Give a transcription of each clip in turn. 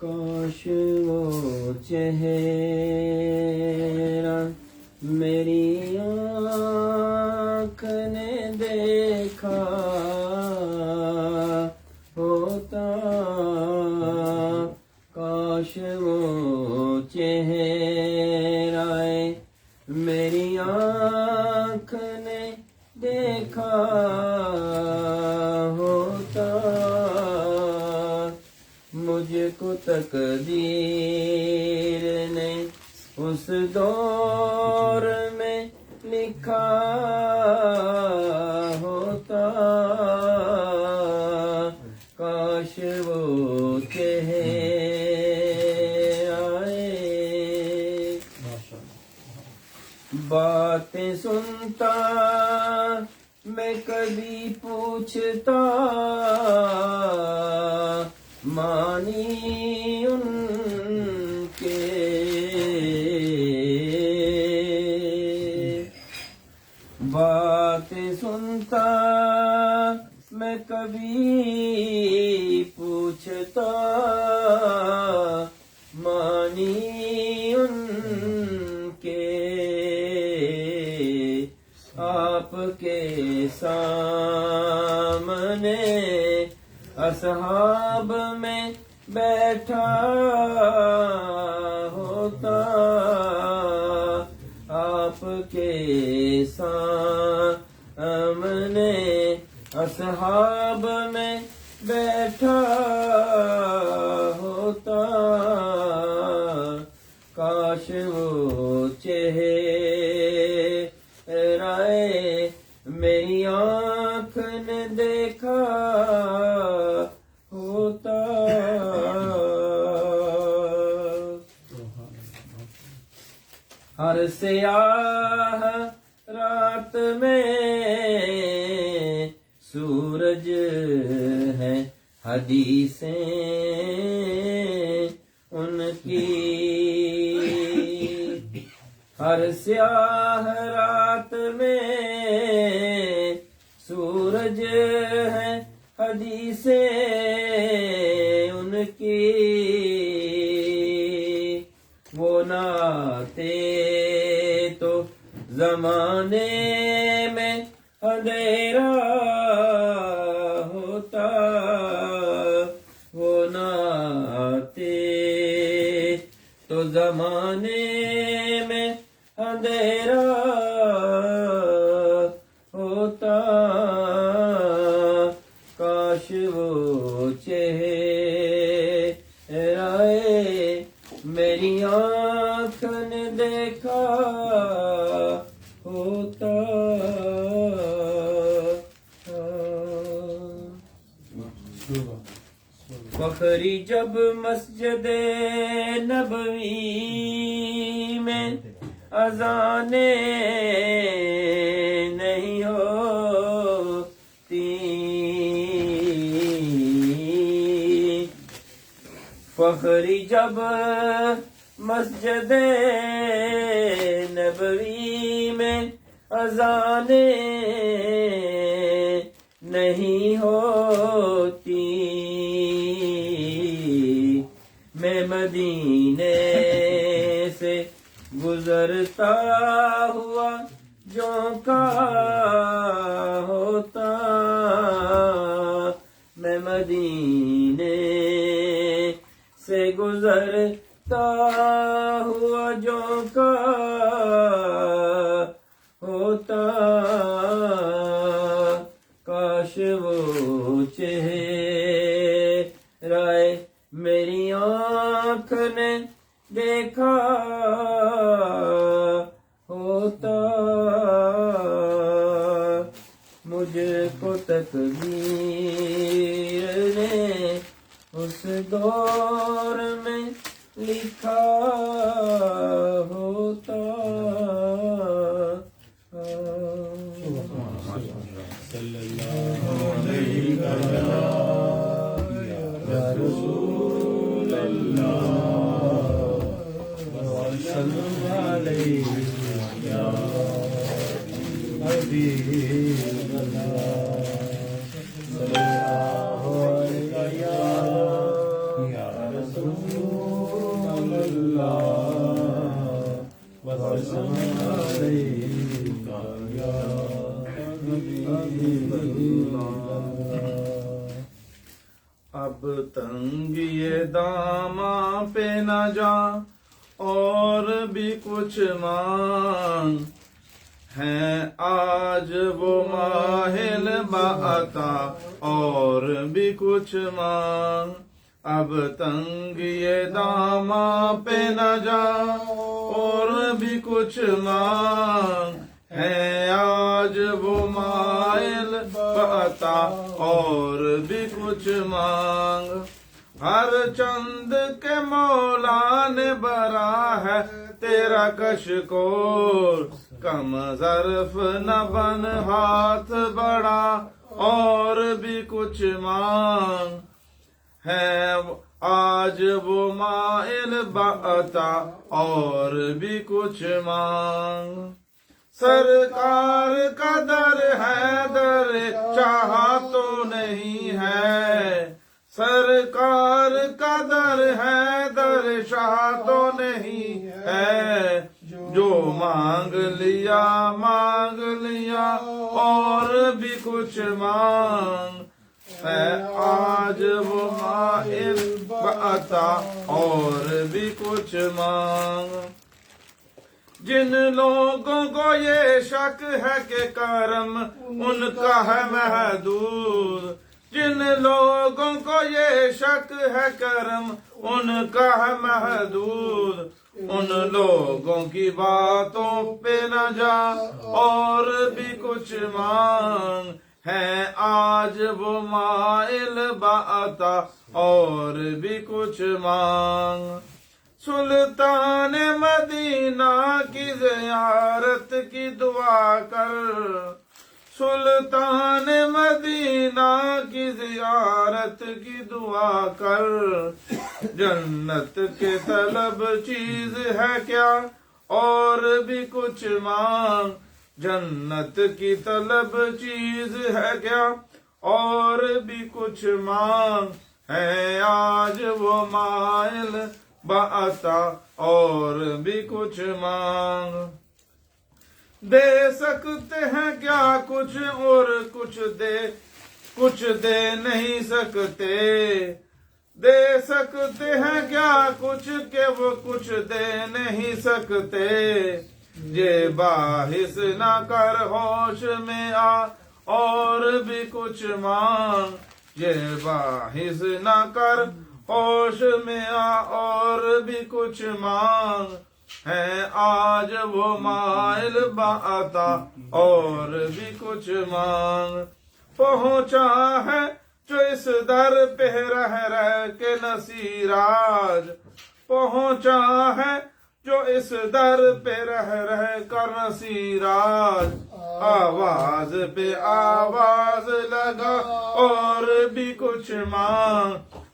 کاش وہ چہرہ میری آنکھ نے دیکھا ہوتا، کاش وہ چہرہ میری آنکھ نے دیکھا ہوتا، مجھ کو تقدیر نے اس دور میں لکھا ہوتا، کاش وہ چہرے باتیں سنتا میں کبھی پوچھتا، مانی ان کے باتیں سنتا میں کبھی پوچھتا مانی ان کے آپ کے سامنے اصحاب میں بیٹھا ہوتا آپ کے سامنے اصحاب میں بیٹھا ہوتا کاش وہ چہرہ میری آنکھ نے دیکھا ہوتا ہر سیاہ رات میں سورج ہے حدیثیں ان کی ہر سیاہ رات میں سورج ہے حدیثیں ان کی وہ ناتے تو زمانے میں اندھیرا ہوتا وہ ناتے تو زمانے میں اندھیرا ہوتا کاش وہ چہرہ میری آنکھ نے دیکھا ہوتا فخری جب مسجد نبوی میں اذانیں نہیں ہوتی فخری جب مسجد نبوی میں اذانیں نہیں ہوتی میں مدینے سے گزرتا ہوا جونکا ہوتا میں مدینے سے گزرتا ہوا جونکا ہوتا کاش وہ چہرہ میری آنکھ نے دیکھا ہوتا مجھ کو تقدیر نے اس دور میں لکھا ہوتا صلی اللہ علیہ یا رسول اللہ صلی اللہ علیہ یا حبیب اللہ صلی اللہ علیہ یا رسول اللہ وسلم علیہ یا حبیب اللہ اب تنگ یہ داماں پہ نہ جا اور بھی کچھ مانگ ہیں آج وہ ماہل بعطا اور بھی کچھ مانگ اب تنگ یہ داماں پہ نہ جا اور بھی کچھ مانگ ہے آج وہ مائل بعطا اور بھی کچھ مانگ ہر چند کے مولا نے برا ہے تیرا کشکول کم ظرف نہ بن ہاتھ بڑا اور بھی کچھ مانگ ہے آج وہ مائل بعطا اور بھی کچھ مانگ. سرکار کا در ہے در چاہا تو نہیں ہے. سرکار کا در ہے در شاہ تو نہیں ہے. جو مانگ لیا اور بھی کچھ مانگ ہے آج وہ مائل بعطا اور بھی کچھ مانگ. جن لوگوں کو یہ شک ہے کہ کرم ان کا ہے محدود. جن لوگوں کو یہ شک ہے کرم ان کا ہے محدود. ان لوگوں کی باتوں پہ نہ جا اور بھی کچھ مانگ ہے آج وہ مائل بعطا اور بھی کچھ مانگ. سلطان مدینہ کی زیارت کی دعا کر. سلطان مدینہ کی زیارت کی دعا کر. جنت کے طلب چیز ہے کیا اور بھی کچھ مانگ. جنت کی طلب چیز ہے کیا اور بھی کچھ مانگ ہے آج وہ مائل بعطا اور بھی کچھ مانگ. دے سکتے ہیں کیا کچھ اور کچھ دے نہیں سکتے. دے سکتے ہیں کیا کچھ کہ وہ کچھ دے نہیں سکتے. یہ باحث نہ کر ہوش میں آ اور بھی کچھ مانگ. یہ باحث نہ کر ہوش میں آ اور بھی کچھ مانگ ہے آج وہ مائل بعطا اور بھی کچھ مانگ. پہنچا ہے جو اس در پہ رہ کے نصیراج. پہنچا ہے جو اس در پہ رہ کر نصیراج. آواز پہ آواز لگا اور بھی کچھ مانگ.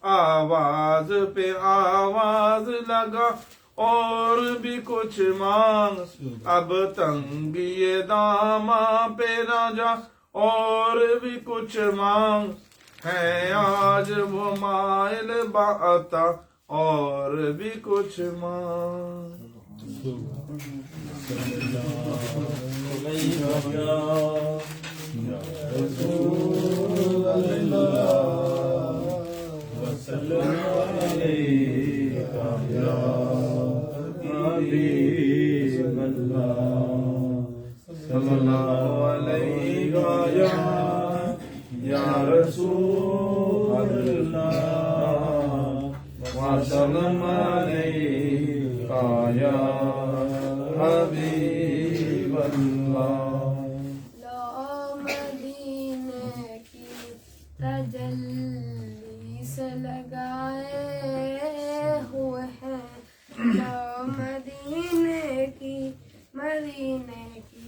آواز پہ آواز لگا اور بھی کچھ مانگ. اب تنگی داماں پہ نہ جا اور بھی کچھ مانگ ہے آج وہ مائل بعطا اور بھی کچھ مانگ. صلی اللہ علیہ یا رسول اللہ وسلم علیہ یا حبیب اللہ. لو مدینے کی تجلی سے لگائے ہوئے ہیں. لو مدینے کی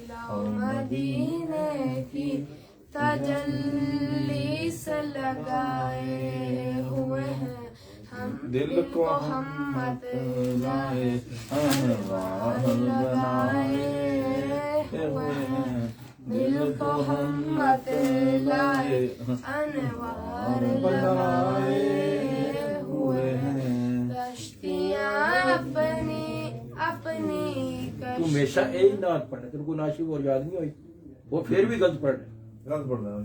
لو مدینے کی تجلی سے لگائے ہوئے ہیں. ہم دل کو ہم مت لائے انوار لگائے ہوئے ہیں. دل کو ہم مت لائے انوار لگائے ہوئے ہیں. کشتیاں اپنی تو ہمیشہ یہی نعت پڑھنا. تیرے کو ناشی اور یاد نہیں ہوئی وہ پھر بھی غلط پڑھ رہے. غلط پڑھ رہا ہے.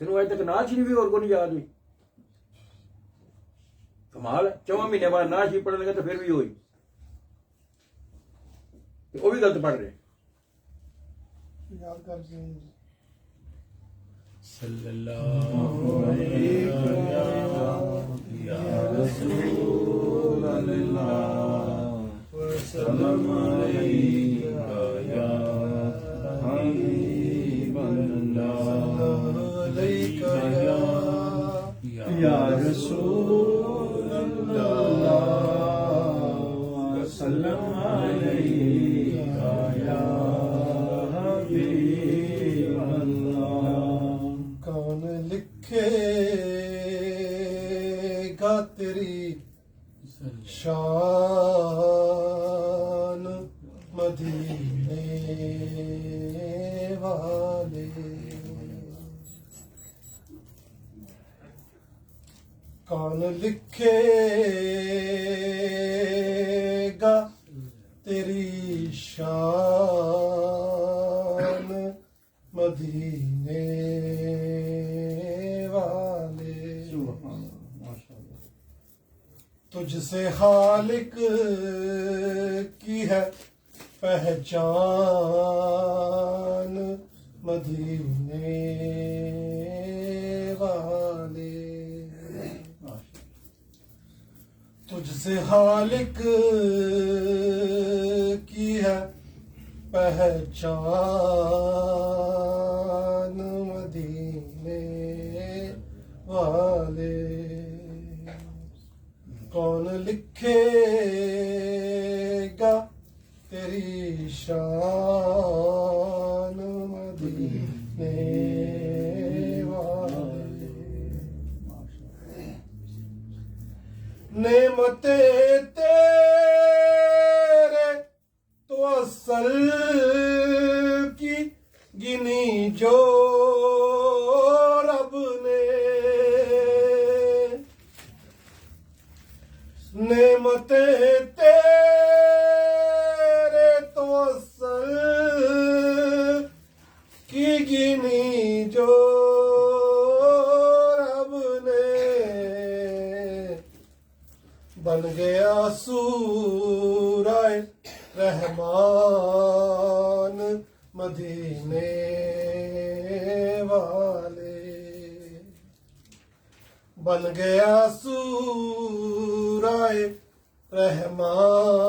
تینوں آج تک نعت ہی نہیں ہوئی اور کو نہیں یاد ہوئی. کمال ہے. 4 مہینے بعد نعت ہی پڑھنے لگا تو پھر بھی ہوئی. وہ بھی غلط پڑھ رہے. صلی اللہ علیہ یا رسول اللہ وسلم علیہ یا حبیب اللہ. یا رسول اللہ وسلم علیہ یا حبیب اللہ. کون لکھے شان مدینے والے کون لکھے گا تیری شان مدینے والے تجھ سے خالق کی ہے پہچان مدینے والے تجھ سے خالق کی ہے پہچان مدینے والے کون لکھے گا تیری شان مدینے والے نعمتیں تیرے تو اصل کی گنی جو رب نے نعمتیں تیرے تو اصل کی گنی جو رب نے بن گیا سورہ رحمان مدینے والے بن گیا سورہ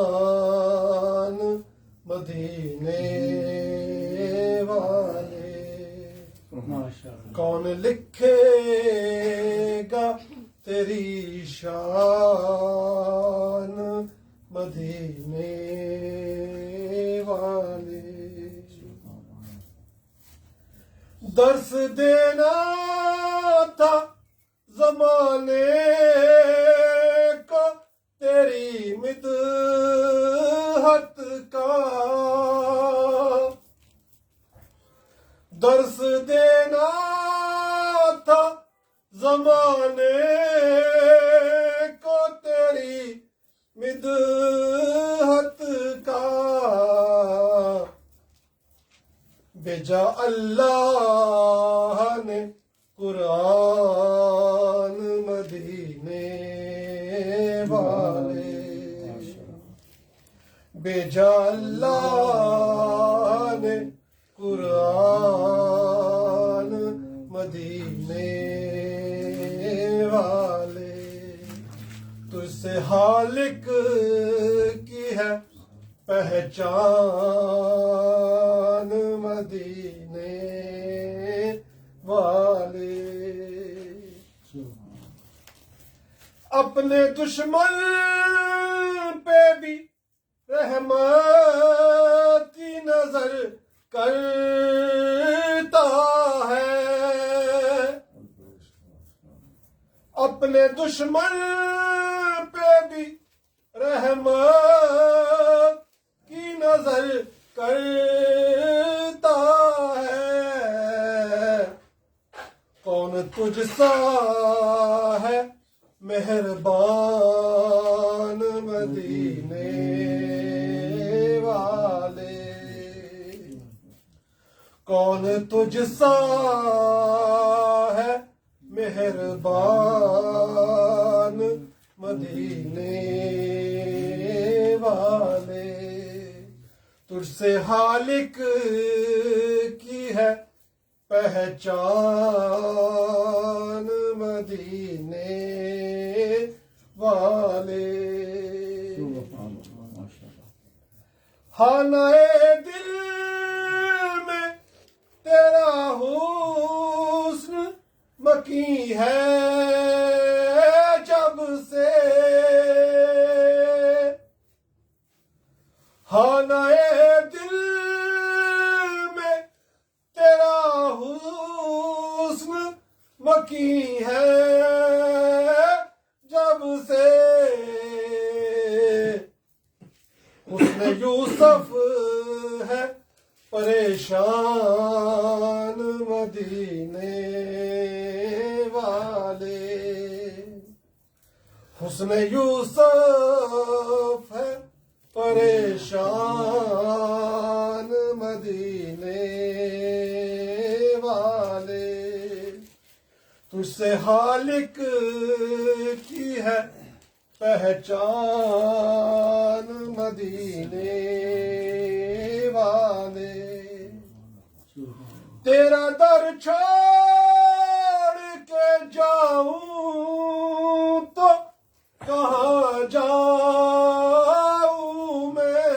رحمان مدینے والے کون لکھے گا تیری شان مدینے والے درس دینا تھا زمانے کو تیری مدحت کا درس دینا تھا زمانے کو تیری مدحت کا بھیجا اللہ نے قرآن مدینے والے بھیجا اللہ نے قرآن مدینے والے تجھ سے خالق کی ہے پہچان مدینے والے اپنے دشمن پہ بھی رحمت کی نظر کرتا ہے اپنے دشمن پہ بھی رحمت کی نظر کرتا ہے کون تجھ سا ہے مہربان مدینے والے کون تجھ سا ہے مہربان مدینے والے تجھ سے خالق کی ہے پہچان مدینے والے خانہ دل میں تیرا حسن مکی ہے جب سے خانہ دل میں تیرا حسن مکی ہے جب سے یوسف ہے پریشان مدینے والے، حسن یوسف ہے پریشان مدینے والے، تجھ سے خالق کی ہے پہچان مدینے والے، تیرا در چھوڑ کے جاؤں تو کہاں جاؤں میں،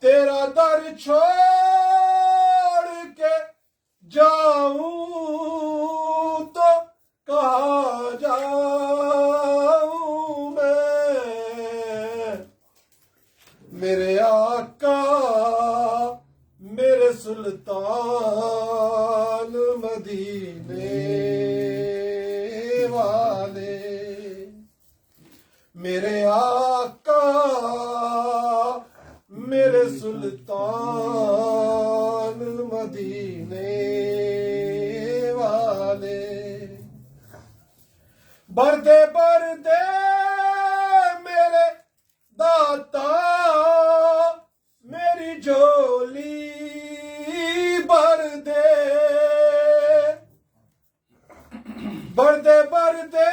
تیرا در چھوڑ کے جاؤں تو کہاں جاؤں میں، میرے آقا میرے سلطان مدینے والے، میرے آقا میرے سلطان مدینے والے، بردے بردے میرے داتا میری جھولی بردے، بردے بردے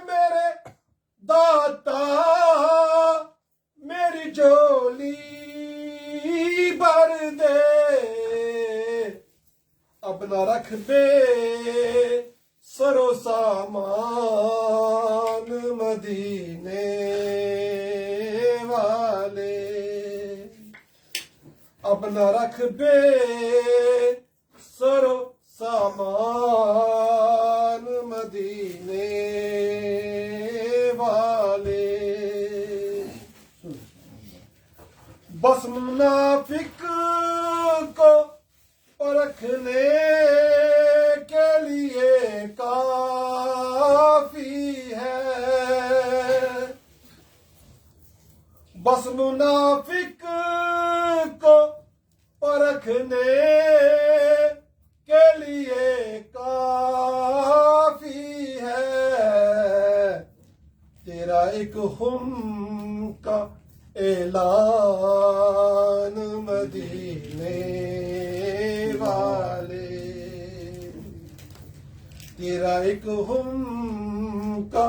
میرے داتا میری جھولی بردے، اب نہ رکھ بے سرو سامان مدینے والے، اب نہ رکھ بے سرو سامان مدینے والے، بس منافق کو پرکھنے کے لیے کافی ہے، بس منافق کو پرکھنے کے لیے کافی ہے، تیرا ایک ہم کا اعلان مدینے والے، تیرا ایک ہم کا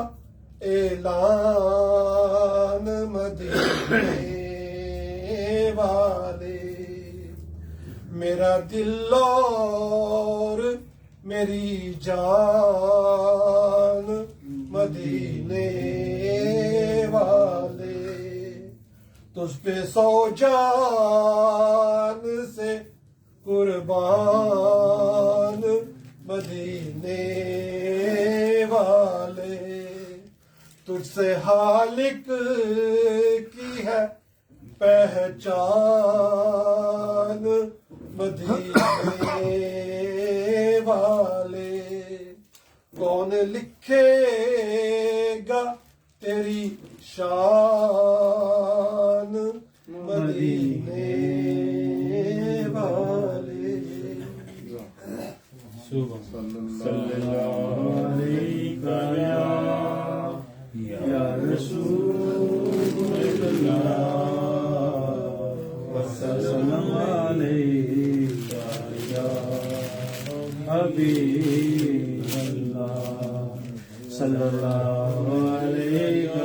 اعلان مدینے والے، میرا دل اور میری جان مدینے والے، تجھ پہ سو جان سے قربان مدینے والے، تجھ سے خالق کی ہے پہچان مدینے والے، کون لکھے گا تیری شان مدینے والے، صلی اللہ علیہ یا رسول اللہ وسلم علیہ یا حبیب اللہ، صلی اللہ علیہ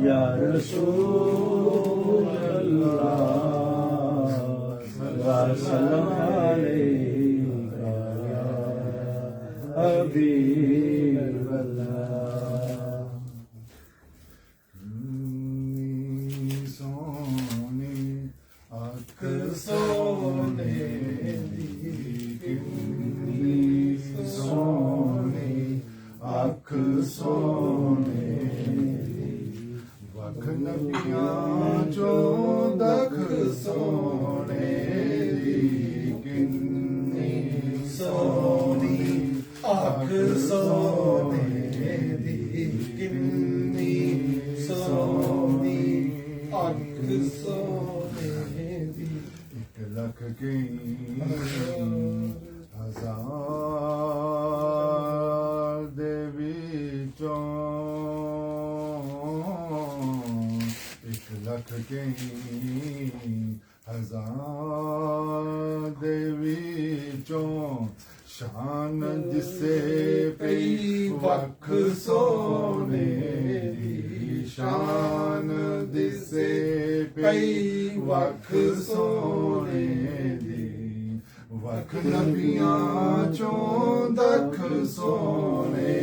یا رسول اللہ وسلم علیہ یا حبیب اللہ، سونے آنکھ سونے سونے آنکھ سونے وکھ نبیاں جو دکھ سونے کنی سونی آنکھ سونے دی کنی ਕਹੀਂ ਹਜ਼ਾਰ ਦੇ ਵਿੱਚੋਂ ਸ਼ਾਨ ਜਿਸੇ ਪਈ ਵਖ ਸੋਨੇ ਦੀ ਸ਼ਾਨ ਦਿਸੇ ਪਈ ਵਖ ਸੋਨੇ ਦੀ ਵਖ ਨਬੀਆਂ ਚੋਂ ਦਖ ਸੋਨੇ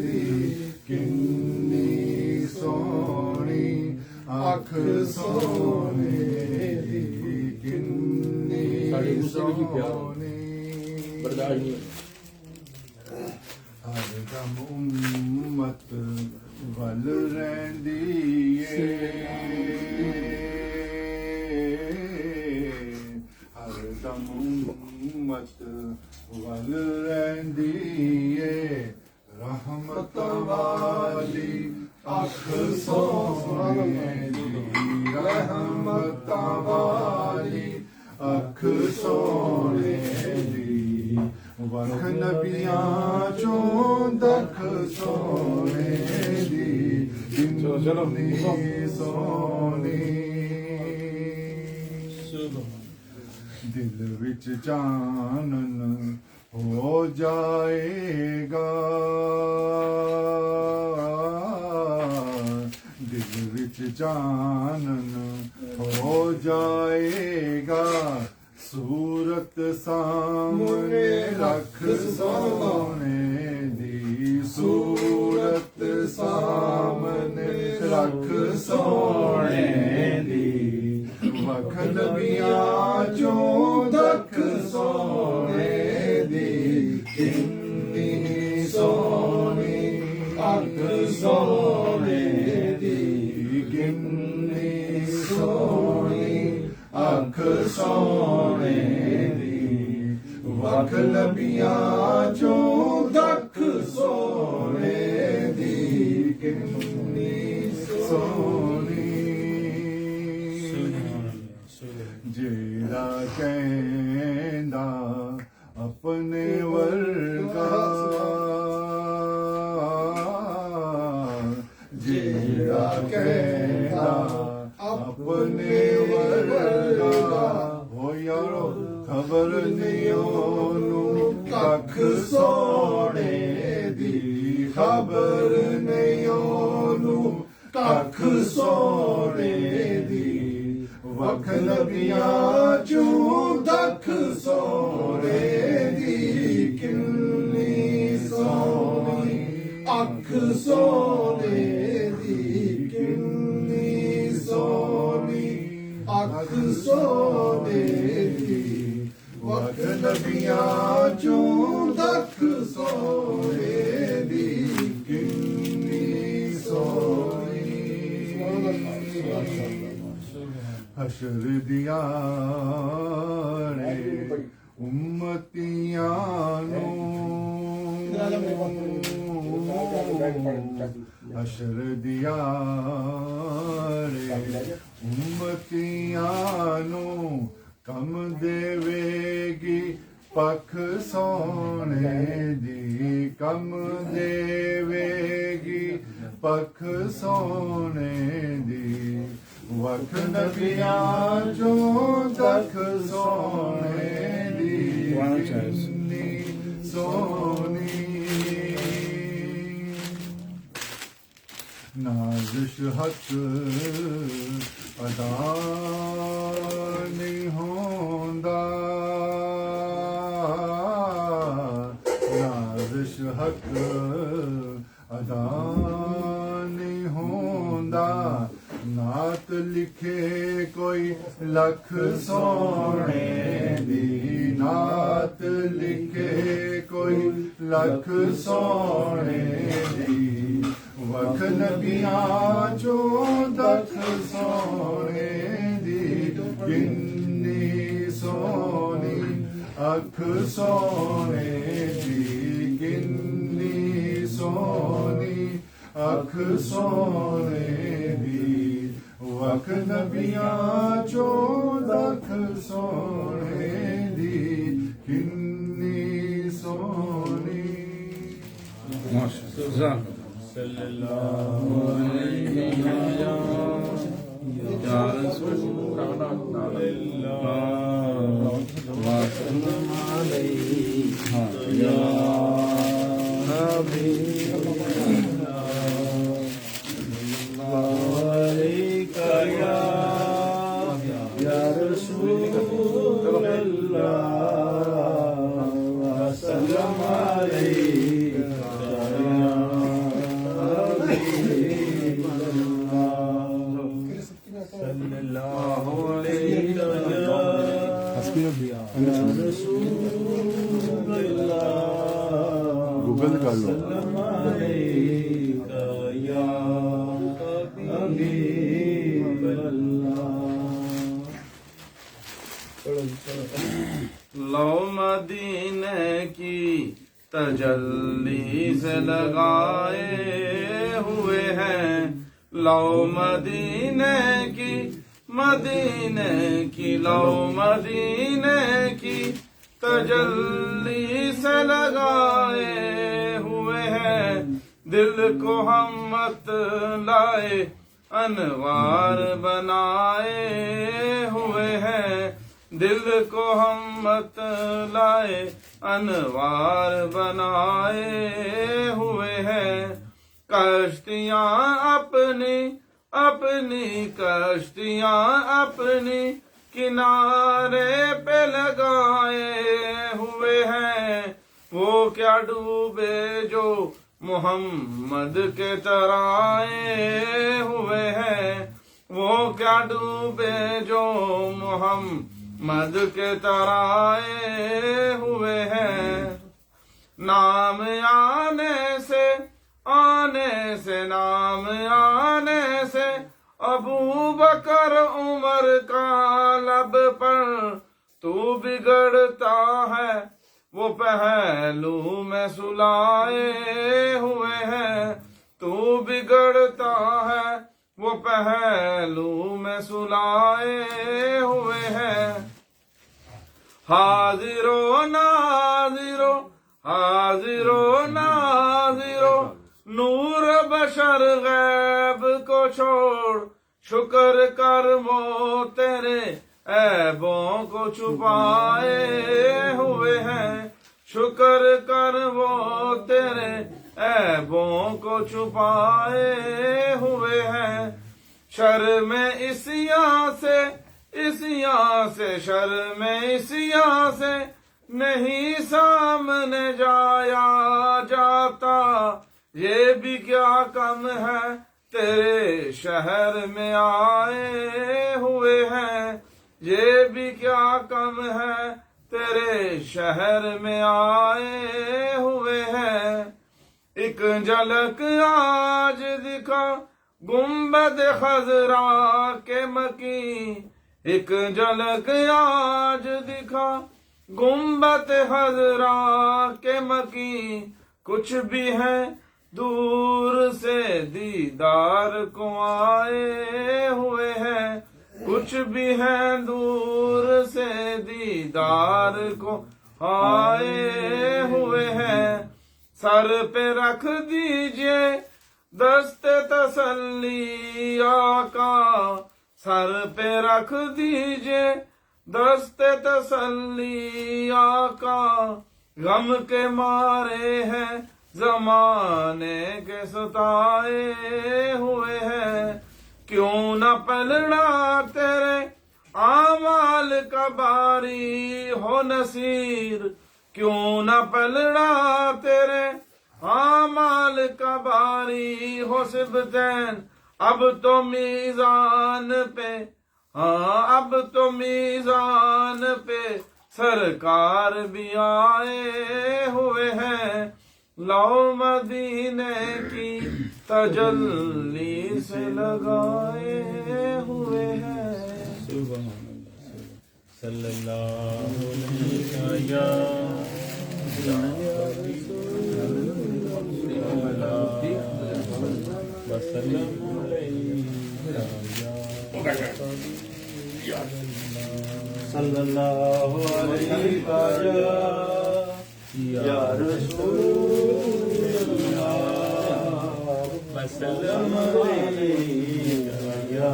ਦੀ ਕਿੰਨੀ ਸੋਹਣੀ ਅੱਖ ਸੋਨੇ ਦੀ ਕਿੰਨੀ ਸਾਡੇ ਗੁੱਸੇ ਵਿੱਚ ਹੀ ਪਿਆ। ਸੋਹਣੀ ਬਰਦਾਸ਼ਤ ਨਹੀਂ ਹਰ ਦਮ ਉਮਤ ਵੱਲ ਰਹਿੰਦੀ ਏ ਹਰ ਦਮ ਉਮਤ ਵੱਲ ਰਹਿੰਦੀ ਏ ਰਹਿਮਤ ਵਾਲੀ ਅੱਖ ਸੋਹਣੇ ਦੀ ਰਹਿਮਤ ਵਾਲੀ ਅੱਖ ਸੋਹਣੇ ਦੀ ਵਖ ਨਬੀਆਂ ਚੋਂ ਦਖ ਸੋਹਣੇ ਦੀ ਕਿੰਨੀ ਸੋਹਣੀ ਦਿਲ ਵਿੱਚ ਚਾਨਣ ਹੋ ਜਾਏਗਾ ਦਿਲ ਵਿੱਚ ਚਾਨਣ ਹੋ ਜਾਏਗਾ ਸੂਰਤ ਸਾਹਮਣੇ ਰੱਖ ਸੋਹਣੇ ਦੀ ਸੂਰਤ ਸਾਹਮਣੇ ਰੱਖ ਸੋਹਣੇ ਦੀ ਵਖ ਨਬੀਆਂ ਚੋਂ ਦਖ ਸੋਹਣੇ ਦੀ ਕਿੰਨੀ ਸੋਹਣੀ ਅੱਖ ਸੋਹਣੇ ਦੀ ਕਿੰਨੀ ਸੋਹਣੀ ਅੱਖ ਸੋਹਣੇ ਦੀ ਵਖ ਨਬੀਆਂ ਚੋਂ ਦਖ ਸੋਹਣੇ ਦੀ ਕਿੰਨੀ ਸੋਹਣੀ ਜਿਹੜਾ ਕਹਿੰਦਾ ਆਪਣੇ ਵਰਗਾ ਜਿਹੜਾ ਕਹਿੰਦਾ ਆਪਣੇ ਵਰਗਾ ਹੋ ਯਾਰੋ ਖਬਰ ਨਹੀਂ ਉਹਨੂੰ ਕੱਖ ਸੋਹਣੇ ਦੀ ਖਬਰ ਨਹੀਂ ਉਹਨੂੰ ਕੱਖ ਸੋਹਣੇ ਦੀ ਵਖ ਨਬੀਆਂ ਚੋਂ ਦਖ ਸੋਹਣੇ ਦੀ ਕਿੰਨੀ ਸੋਹਣੀ ਅੱਖ ਸੋਹਣੇ ਦੀ ਕਿੰਨੀ ਸੋਹਣੀ ਅੱਖ ਸੋਹਣੇ ਦੀ ਵਖ ਨਬੀਆਂ ਚੋਂ ਦਖ ਸੋਹਣੇ ਦੀ ਕਿੰਨੀ ਸੋਹਣੀ ਹਸ਼ਰ ਦੀਆਂ ਰੇ ਉਮਤੀਆਂ ਨੂੰ ਹਸ਼ਰ ਦੀਆਂ ਰੇ ਉਮਤੀਆਂ ਨੂੰ ਕੰਮ ਦੇਵੇਗੀ ਪੱਖ ਸੋਹਣੇ ਦੀ ਕੰਮ ਦੇਵੇਗੀ ਪੱਖ ਸੋਹਣੇ ਦੀ ਵਖ ਨਬੀਆਂ ਚੋਂ ਦਖ ਸੋਹਣੇ ਦੀ ਕਿੰਨੀ ਸੋਹਣੀ ਨਾਜ਼ਿਸ਼ ਹੱਕ ਅਦਾ ਨਹੀਂ ਹੁੰਦਾ ਨਾਜ਼ਿਸ਼ ਹੱਕ ਅਦਾ ਨਹੀਂ ਹੁੰਦਾ ਨਾਤ ਲਿਖੇ ਕੋਈ ਲੱਖ ਸੋਹਣੇ ਦੀ ਨਾਤ ਲਿਖੇ ਕੋਈ ਲੱਖ ਸੋਹਣੇ ਦੀ ਵਖ ਨਬੀਆਂ ਚੋਂ ਦਖ ਸੋਹਣੇ ਦੀ ਕਿੰਨੀ ਸੋਹਣੀ ਅੱਖ ਸੋਹਣੇ ਦੀ ਕਿੰਨੀ ਸੋਹਣੀ ਅੱਖ ਸੋਹਣੇ ਦੀ ਵਖ ਨਬੀਆਂ ਚੋਂ ਦਖ ਸੋਹਣੇ ਦੀ ਕਿੰਨੀ ਸੋਹਣੀ ਮਾਸ਼ਾਅੱਲਾਹ ਸੱਲੱਲਾਹੁ ਅਲੈਹਿ یا رسول اللہ وسلم علیک یا حبیب اللہ علیک یا رسول اللہ وسلم علیک صلی اللہ علیہ گوگل کر لو لو مدینے کی تجلی سے لگائے ہوئے ہیں لو مدینے کی لو مدینے کی تجلی سے لگائے ہوئے ہیں دل کو ہم مت لائے انوار بنائے ہوئے ہیں دل کو ہم مت لائے انوار بنائے ہوئے ہیں کشتیاں اپنی کشتیاں اپنی کنارے پہ لگائے ہوئے ہیں وہ کیا ڈوبے جو محمد کے ترائے ہوئے ہیں وہ کیا ڈوبے جو محمد کے ترائے ہوئے ہیں نام نام آنے سے ابو بکر عمر کا لب پر تو بگڑتا ہے وہ پہلو میں سلائے ہوئے ہیں تو بگڑتا ہے وہ پہلو میں سلائے ہوئے ہیں حاضر و ناظر نور بشر غیب کو چھوڑ شکر کر وہ تیرے عیبوں کو چھپائے ہوئے ہیں شکر کر وہ تیرے عیبوں کو چھپائے ہوئے ہیں شرم اسیاں سے نہیں سامنے جایا جاتا یہ بھی کیا کم ہے تیرے شہر میں آئے ہوئے ہیں یہ بھی کیا کم ہے تیرے شہر میں آئے ہوئے ہیں ایک جھلک آج دکھا گنبد خضرا کے مکین ایک جھلک آج دکھا گنبد خضرا کے مکین کچھ بھی ہے دور سے دیدار کو آئے ہوئے ہیں کچھ بھی ہے دور سے دیدار کو آئے ہوئے ہیں سر پہ رکھ دیجئے دست تسلی آقا سر پہ رکھ دیجئے دست تسلی آقا غم کے مارے ہیں زمانے کے ستائے ہوئے ہیں کیوں نہ پلڑا تیرے اعمال کا باری ہو نصیر کیوں نہ پلڑا تیرے اعمال کا باری ہو سبتین اب تو میزان پہ اب تو میزان پہ سرکار بھی آئے ہوئے ہیں لو مدینے کی تجلی سے لگائے ہوئے ہیں صلی اللہ علیہ وسلم صلی اللہ علیہ یا رسول اللہ وسلم علیہ یا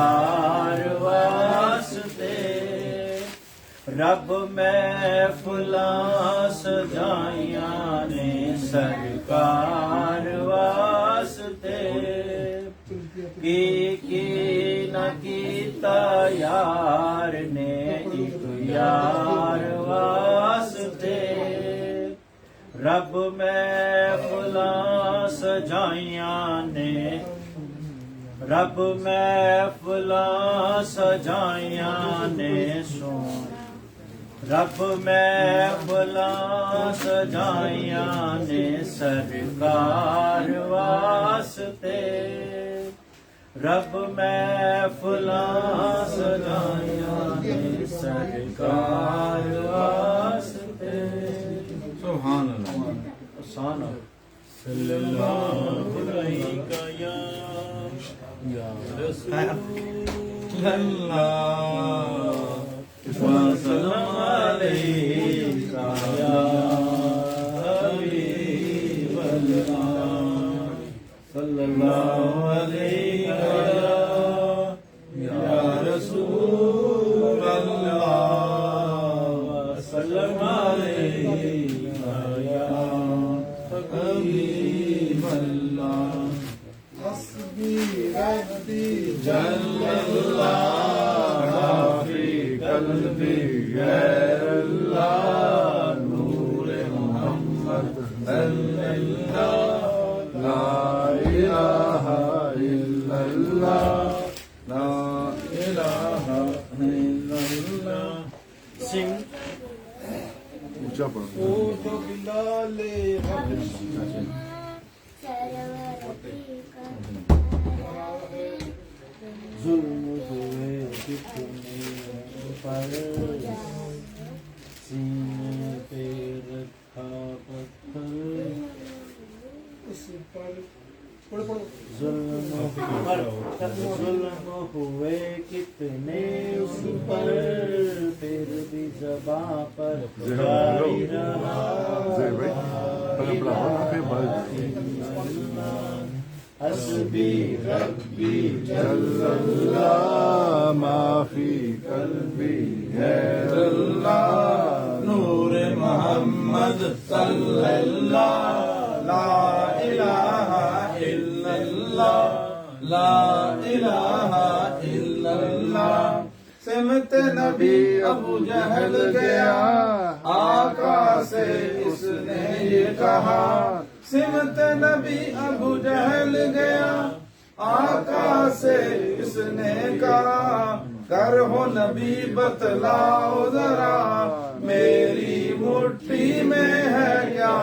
یار واسطے رب محفلاں سجائیاں نے سرکار واسطے کی نہ کیتا یار نے ایک یار واسطے رب محفلاں سجائیاں نے رب محفلاں سجائیاں نے سون رب محفلاں سجائیاں نے سرکار واسطے رب محفلاں سجائیاں نے سرکار واسطے سبحان اللہ سبحان اللہ صلی اللہ علیہ یا رسول اللہ وسلم علیک یا حبیب اللہ صلی اللہ علیک یا رسول اللہ وسلم علیک یا حبیب اللہ حسبی ربی جل اللہ فی قلبی غیر اللہ نور محمد صلی اللہ لا الہ الا اللہ لا الہ الا اللہ سنگ اونچا پڑھو او جو بلال حبشی ظلم ہوئے کتنے پر سینے پہ رکھا پتھر اس پر پڑھ پڑھو ظلم ہوئے کتنے اس پر پھر بھی زباں پر جاری رہا حسبی ربی جل اللہ ما فی قلبی غیر اللہ نور محمد صلی اللہ لا الہ الا اللہ لا الہ الا اللہ سمت نبی ابو جہل گیا آقا سے اس نے یہ کہا سمت نبی ابو جہل گیا آقا سے اس نے کہا کر ہو نبی بتلاؤ ذرا میری مٹھی میں ہے کیا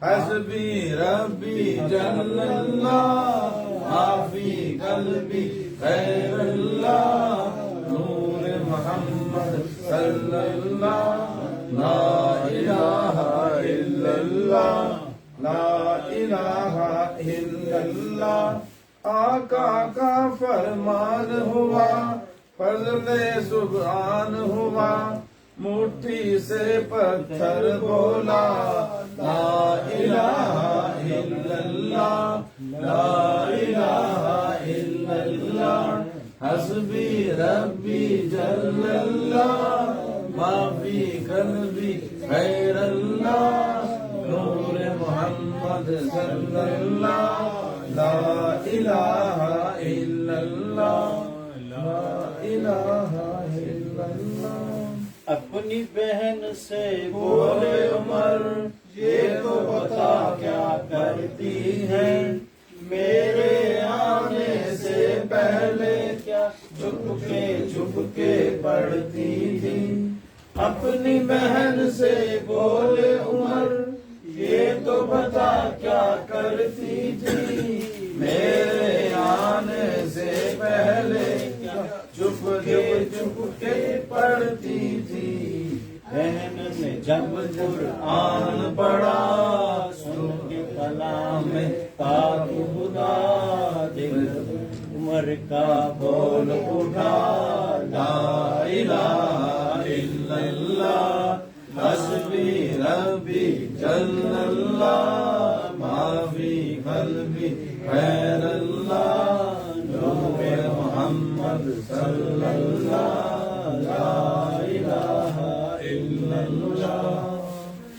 حسبی ربی جل اللہ معافی قلبی خیر اللہ نور محمد صلی اللہ لا الہ الا اللہ لا الہ الا اللہ آقا کا فرمان ہوا فضل سبحان ہوا مٹھی سے پتھر بولا لا الہ الا اللہ لا الہ الا اللہ حسبی ربی جل اللہ ما فی قلبی خیر اللہ نور محمد صلی اللہ لا الہ الا اللہ لا الہ الا اللہ اپنی بہن سے بولے عمر یہ تو بتا کیا کرتی ہے میرے آنے سے پہلے کیا چھپ کے پڑھتی تھی اپنی بہن سے بولے عمر یہ تو بتا کیا کرتی تھی میرے آنے سے پہلے چھپ کے پڑھتی تھی بہن نے جب قرآن پڑھا سن کے کلام میں پاک خدا دل عمر کا بول اٹھا لا الہ الا اللہ حسبی ربی جل اللہ ما فی قلبی خیر اللہ نور محمد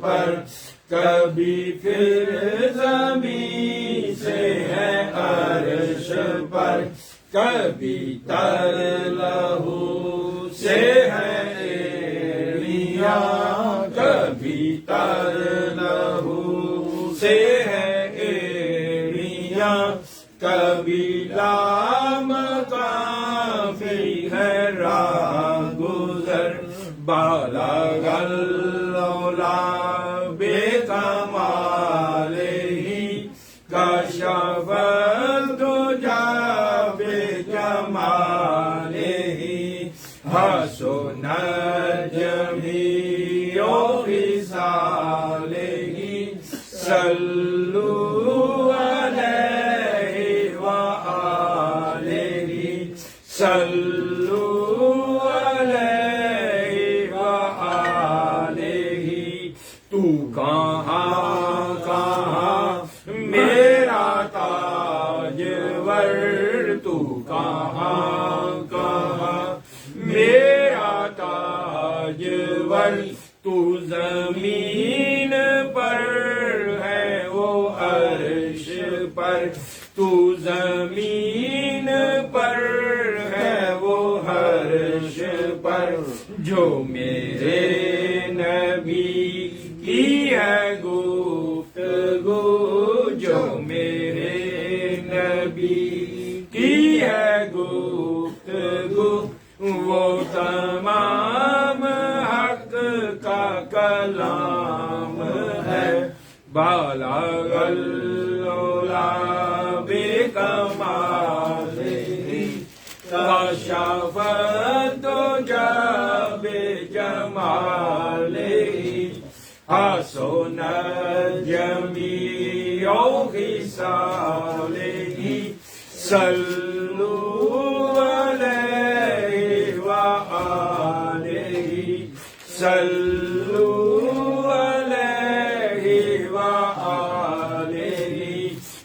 پر کبھی پھر زمین سے ہے عرش پر کبھی تر لہو سے ہے ایڑیاں کبھی تر لہو سے ہے ایڑیاں کبھی لام کافی ہے راہ گزر بالا گلولا بے کمال ہی کشف الدجا بے جمال ہی حسن نجمی و خصال ہی صلو علیہ وآلہ صلو علیہ وآلہ تو کہاں کہاں میرا تاجور تو کہاں کہاں میرا تاجور تو زمین پر ہے وہ عرش پر تو زمین پر ہے وہ عرش پر جو میرے نبی کی ہے گفتگو جو میرے نبی کی ہے گفتگو وہ تمام حق کا کلام ہے بالا غلولا بے کمال کشف الدجا بے جمال حسن جمیع خصال صلو علیہ وآلہ صلو علیہ وآلہ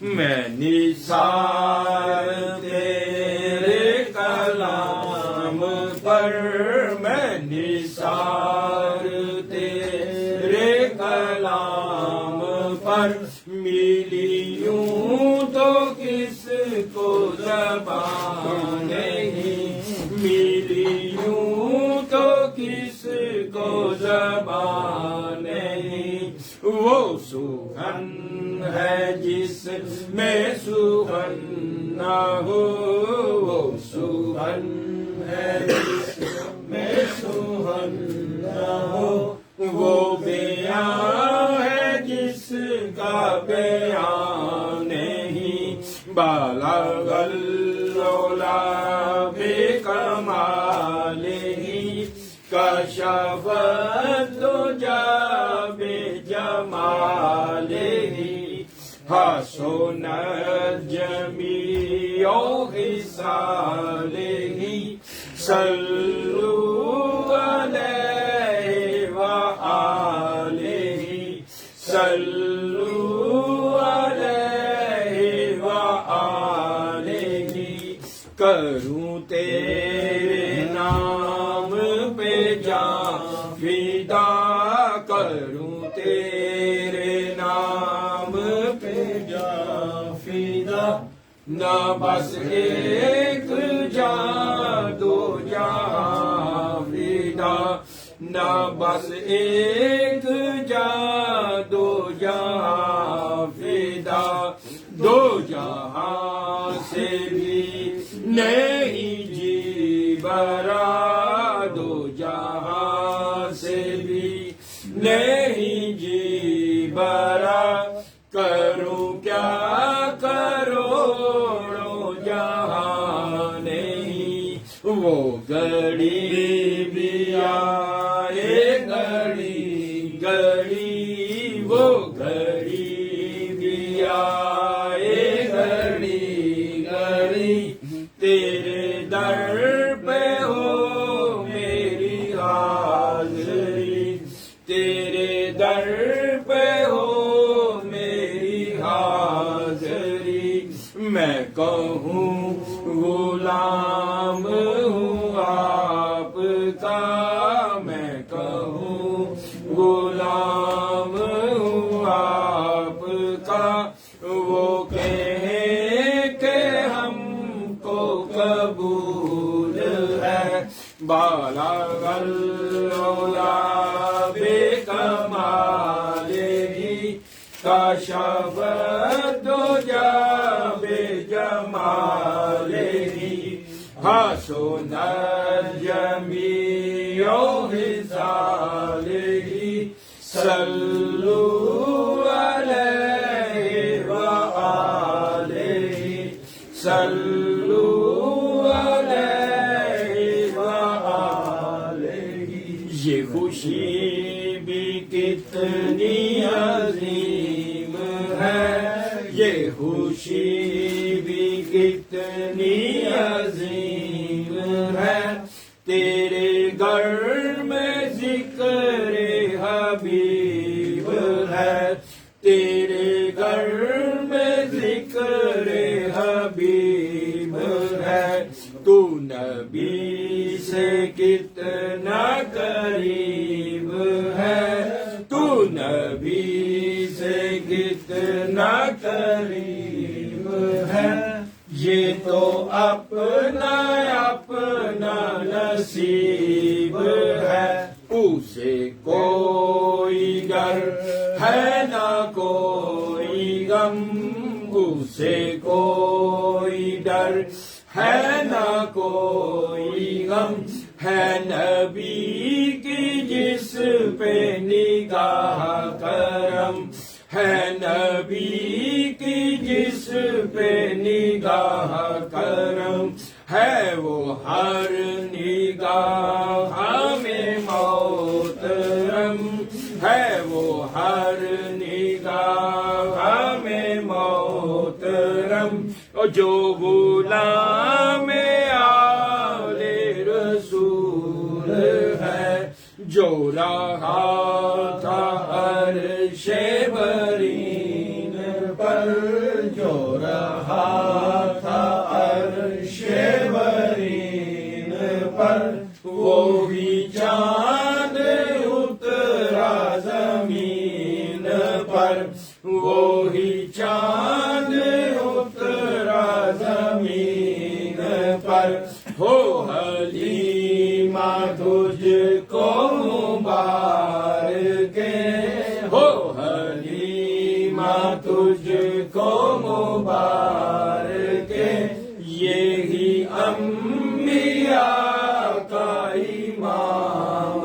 میں نثار تیرے کلام پر میں نثار تیرے کلام پر ملی یوں تو کس کو زبان نہیں ملی یوں تو کس کو زبان نہیں وہ سخن ہے جس میں سخن نہ ہو وہ سخن ہے جس میں سخن نہ ہو وہ بیان ہے جس کا بیان نہیں بالا غلولا بے کمال ہی کشف الدجا بے جمال ہی حسن جمیع خصال ہی صلو علیہ وآلہ صلو علیہ وآلہ کروں تیرے نام پہ جان فدا کروں تیرے نام پہ جان فدا نہ بس ایک جان دو جہاں فدا نہ بس ایک جان دو جہاں فدا دو جہاں سے بھی نہیں جی برا دو جہاں سے بھی نہیں جی برا کروں کیا کروڑوں جہاں نہیں وہ گڑی بھی آئے گڑی گڑی وہ گڑی بھی آئے گڑی گڑی تیرے در پہ ہو میری حاضری تیرے در پہ ہو میری حاضری میں کہوں غلام ہوں آپ کا میں کہوں غلام العلا بکمالہ کشف الدجی بجمالہ حسن الجمیع خصالہ صلوا علیہ وآلہ صلوا علیہ وآلہ. یہ خوشی بھی کتنی عظیم ہے، یہ خوشی بھی کتنی عظیم ہے، تیرے گھر میں ذکر حبیب ہے، تیرے گھر میں ذکر حبیب ہے. تو نبی سے کتنا قریب ہے، تو نبی سے کتنا قریب ہے. یہ تو اپنا اپنا نصیب ہے، اسے کوئی ڈر ہے نہ کوئی غم، اسے کوئی ڈر ہے نہ کوئی غم. ہے نبی کی جس پہ نگاہ کرم، ہے نبی کی جس پہ نگاہ کرم، ہے وہ ہر نگاہ میں محترم، ہے وہ ہر نگاہ میں محترم. جو غلام آل رسول ہے، جو رہا تھا عرش برین پر، جو رہا تھا عرش برین پر، وہی چاند اترا زمین پر، وہی چاند اترا زمین پر. ہو حلیمہ تجھ کو مبارک، ہو حلیمہ تجھ کو مبارک. یہی انبیاء کا امام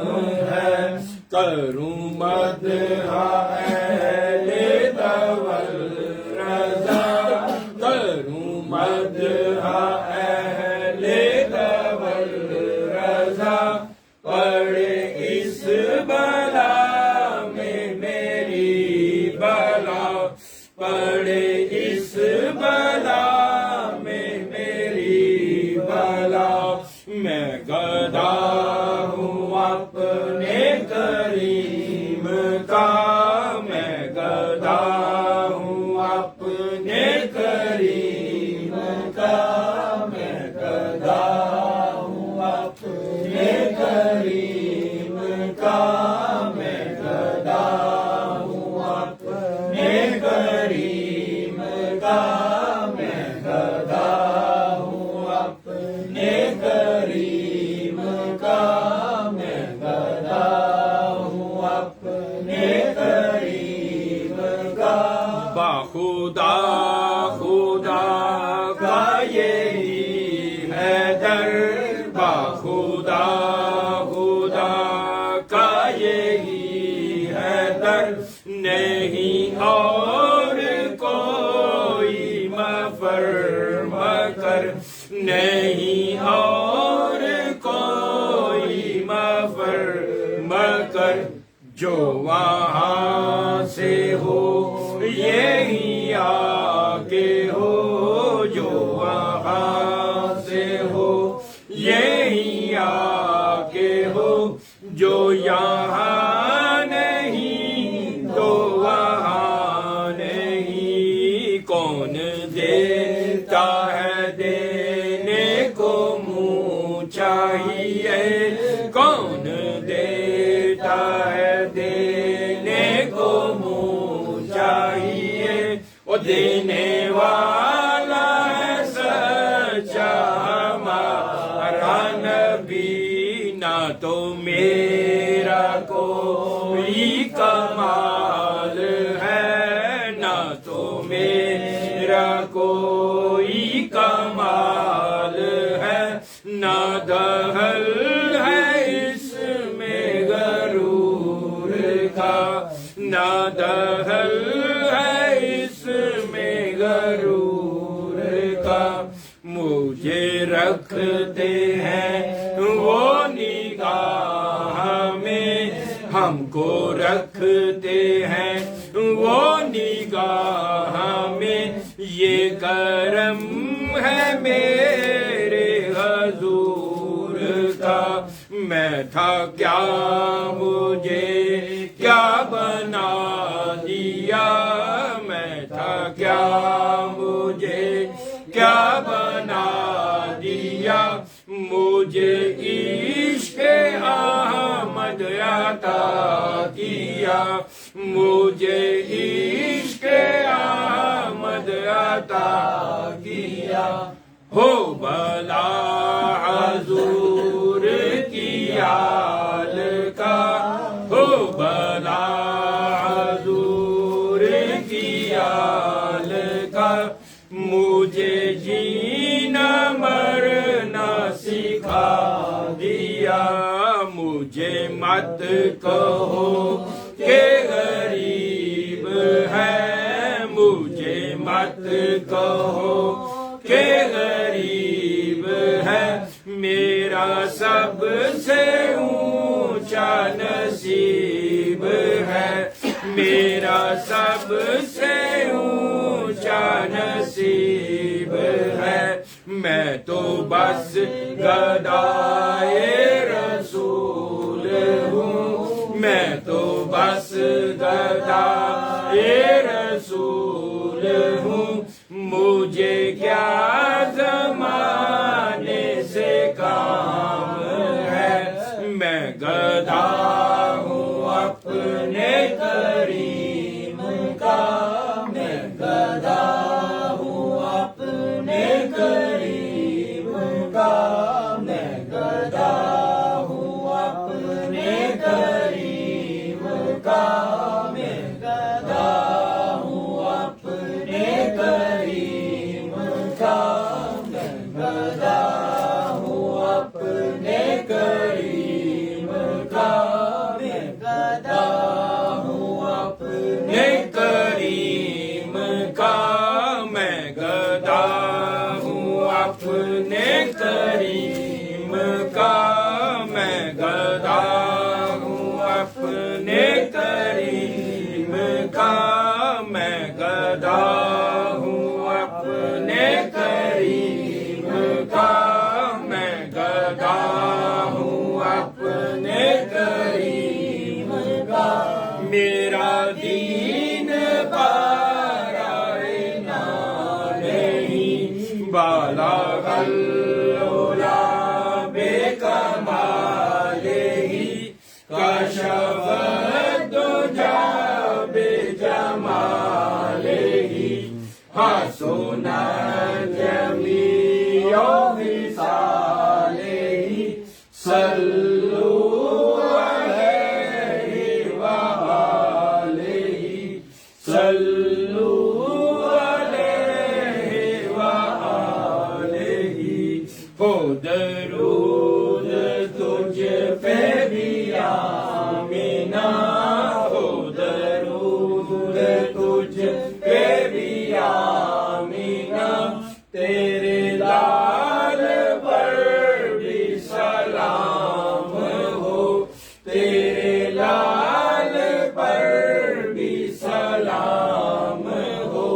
ہے، کروں مدح اہل طول رضا، کروں مدح اہل طول رضا. پڑے اس بلا میں میری بلا، پڑے اس بلا میں میری بلا. میں گدا ہوں اپنے کریم کا، میں گدا ہوں اپنے کریم کا، میں گدا ہوں اپنے کریم کا، میں گدا ہوں اپنے کریم کا، میں گدا ہوں اپنے کریم کا، میں گدا ہوں اپنے کریم کا. بخدا خدا کا یہی ہے در، بخدا خدا کا یہی ہے در. نہیں اور کوئی مفر مکر، نہیں اور کوئی مفر مکر. جو وہاں سے ہو یہی آگے ہو، جو وہاں سے ہو یہی آگے ہو. جو یہاں نہیں تو وہاں نہیں. کون دیتا ہے دینے کو منہ چاہیے، کون دیتا ہے دینے کو منہ چاہیے. وہ دینے والا ہے سچا ہمارا نبی، نہ تو تیرا کوئی کمال ہے، نہ تو میرا کوئی کمال ہے، نہ دخل ہے اس میں غرور کا، نہ دخل ہے اس میں غرور کا، مجھے رکھتے ہیں وہ نگاہ میں، ہم کو رکھتے ہیں وہ نگاہ میں، یہ کرم ہے میرے حضور کا، میں تھا کیا مجھے کیا بنا دیا، میں تھا کیا مجھے کیا بنا دیا، مجھے عشق احمد عطا کیا، مجھے عشق احمد عطا کیا، ہو بلا حضور کی آل کا، ہو بلا حضور کی آل کا، مجھے جینا مرنا سکھا دیا، مجھے مت کہو کہ غریب ہے، مجھے مت کہو کہ غریب ہے، میرا سب سے اونچا نصیب ہے، میرا سب سے اونچا نصیب ہے، میں تو بس گدائے رسول ہوں، میں تو بس گدائے رسول ہوں، مجھے کیا زمانے سے کام ہے، میں گدا ہوں اپنے کریم کا، میں گدا ہوں اپنے کریم کا، میں گدا ہوں اپنے کریم کا، میں گدا ہوں اپنے کریم کا، میں گدا ہوں اپنے کریم کا، میں گدا ہوں اپنے کریم کا، میں گدا ہوں اپنے کریم کا، میں گدا ہوں اپنے کریم کا، میں گدا ہوں اپنے کریم کا، میں گدا ہوں اپنے کریم کا، میرا دین پارائے نہیں، بالا غلولا بے کمال ہی، کشف الدجا بے جمال ہی، حسن جمیع خصال ہی، صلو علیہ وآلہ، صلو علیہ وآلہ، ہو درود تجھ پہ بھی آمینہ، ہو درود تجھ پہ بھی آمینہ، تیرے لال پر بھی سلام ہو، تیرے لال پر بھی سلام ہو،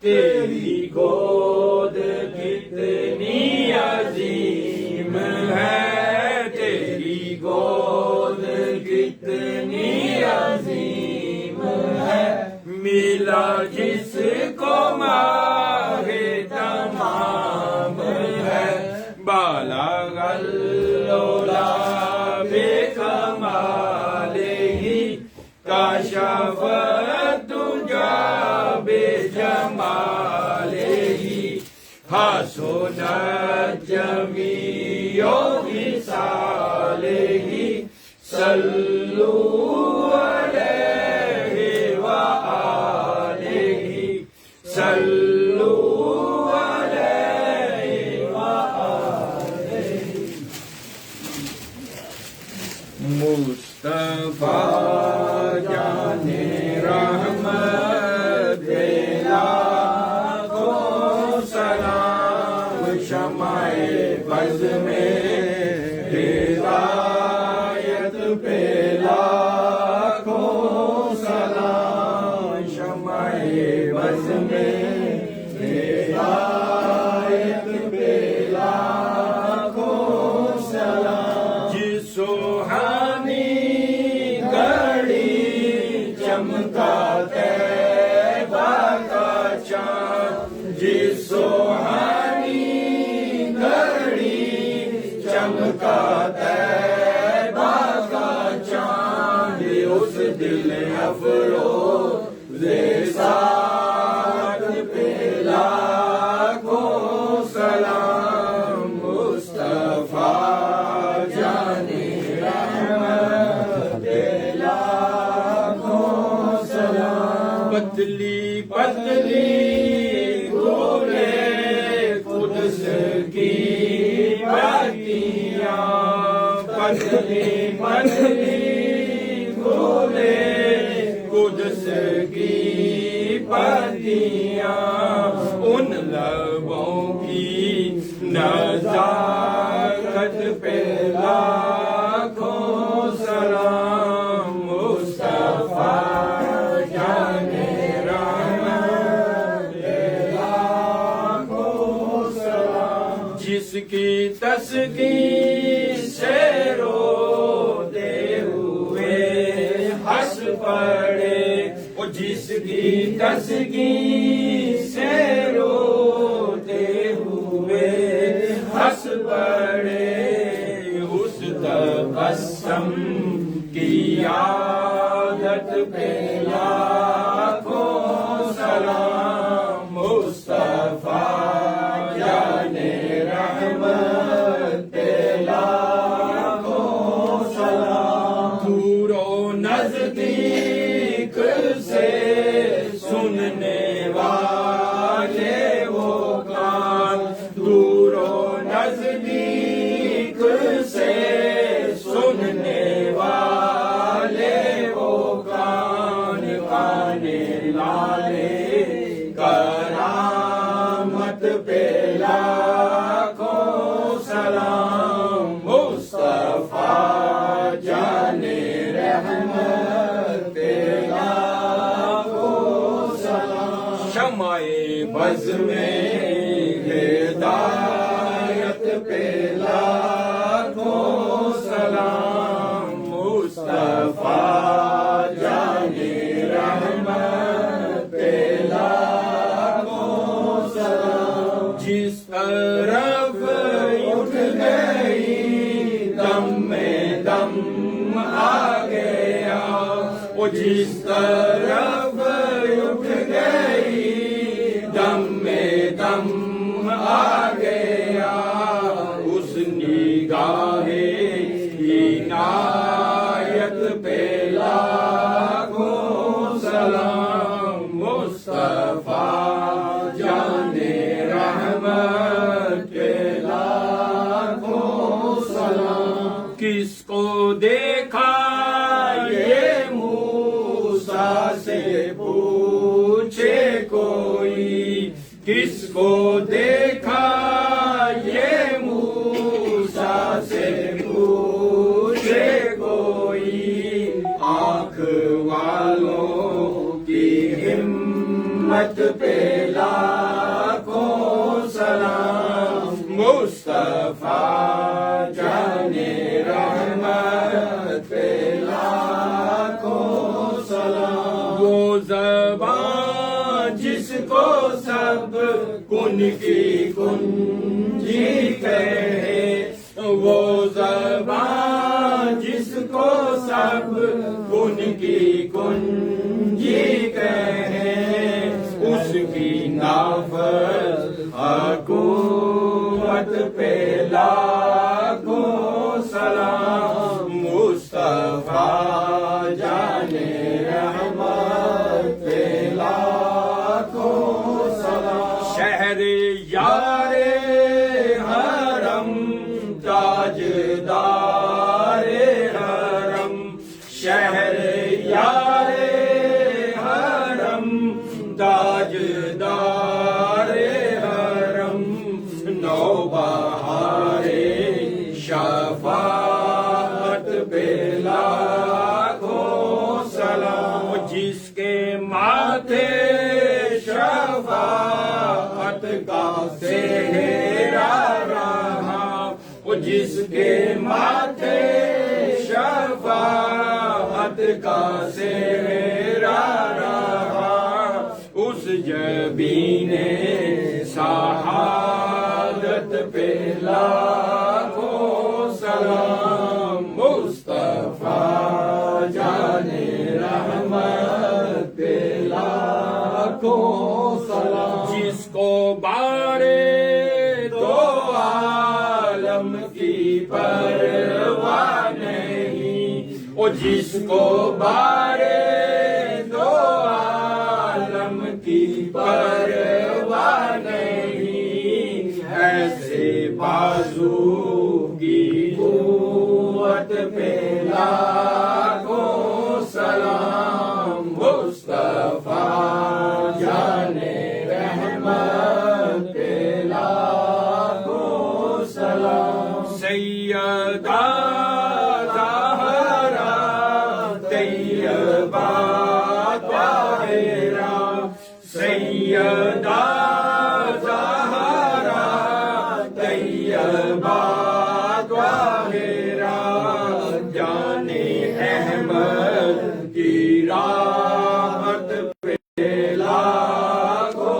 تیری گود کتنی عظیم ہے، تیری گود کتنی عظیم ہے، ملا جس کو ماہ تمام ہے، بالا غلولا بے کمال ہی، کشف الدجا بے جمال ہی، حسن جمیع خصال ہی، مصطفیٰ جانے رحمت پہ لاکھوں سلام شمع بز میں ہدایت پہ لاکھوں سلام شمع بز میں ہدایت پہ لاکھوں سلام جس سوہانی گھڑی چمکا طیبہ کا چاند جس سوہانی گھڑی چمکا طیبہ کا چاند اس دل افروز سعادت پہ لاکھوں سلام مصطفیٰ جانے رحمت پہ لاکھوں سلام پتلی پتلی گولے قدس کی پتیاں پتلی پتلی گولے قدس کی پتیاں ان لبوں کی نزاکت پہ لاکھوں سلام مصطفیٰ جانے رحمت پہ لاکھوں سلام جس کی تسکین سے روتے ہوئے ہنس پڑے وہ جس کی تسکین سے روتے ہوئے ہنس پڑے اس تبسم کی عادت پہ لاکھوں سلام مصطفیٰ جانے رحمت پہ لاکھوں سلام دور و نزدیک سے سننے والے وہ کان دور و نزدیک سے سننے والے وہ کان کانے لالے کرامت پہ لاکھوں سلام مصطفیٰ جانے رحمت پہ لاکھوں سلام شمع بز میں ہدایت پہ لاکھوں سلام مصطفیٰ جانے رحمت پہ لاکھوں سلام جس طرف اٹھ گئی دم میں دم آ گیا وہ جس طرف اٹھ گئی دم میں دم آ گیا اس نگاہ عنایت پہ لاکھوں سلام مصطفیٰ جانے رحمت پہ لاکھوں سلام کس کو دیکھا یہ موسیٰ سے پوچھے کوئی کس کو دیکھا یہ موسیٰ سے پوچھے کوئی آنکھ والوں کی ہمت پہ لاکھوں سلام مصطفیٰ جانے رحمت پہ لاکھوں سلام وہ زبان جس کو سب کن کی کنجی کہے وہ زبان جس کو سب کن کی کنجی کہے اس کی نافذ حکومت پہ لاکھوں سلام مصطفیٰ جانے رحمت پہ لاکھوں سلام شہر یار حرم تاجدار حرم شہر شہریار حرم تاجدار حرم نوبہار شفاعت پہ لاکھوں سلام جس کے ماتھے شفاعت کا سہرا رہا جس کے ماتھے شفاعت کا سہرا رہا اس جبین شہادت پہ لاکھوں سلام مصطفیٰ جان رحمت پہ لاکھوں سلام جس کو بارے دو عالم کی پرواہ نہیں او جس کو بارے دو عالم کی پرواہ نہیں ایسے بازو کی قوت پہ لاکھوں سلام مصطفیٰ جان رحمت پہ لاکھوں سلام سیدہ زہرا طیبہ طاہرہ سیدہ زہرا طیبہ طاہرہ جان احمد کی راحت پہ لاکھوں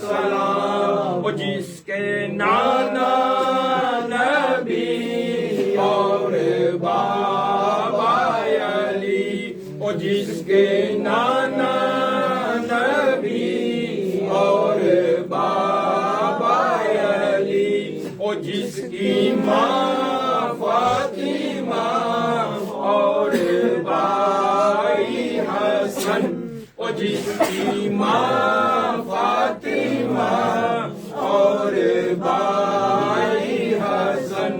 سلام جس کے نانا نبی اور بابا علی جس کے نانا نبی اور بابا علی جس کی ماں فاطمہ اور بھائی حسن جس کی ماں فاطمہ اور بھائی حسن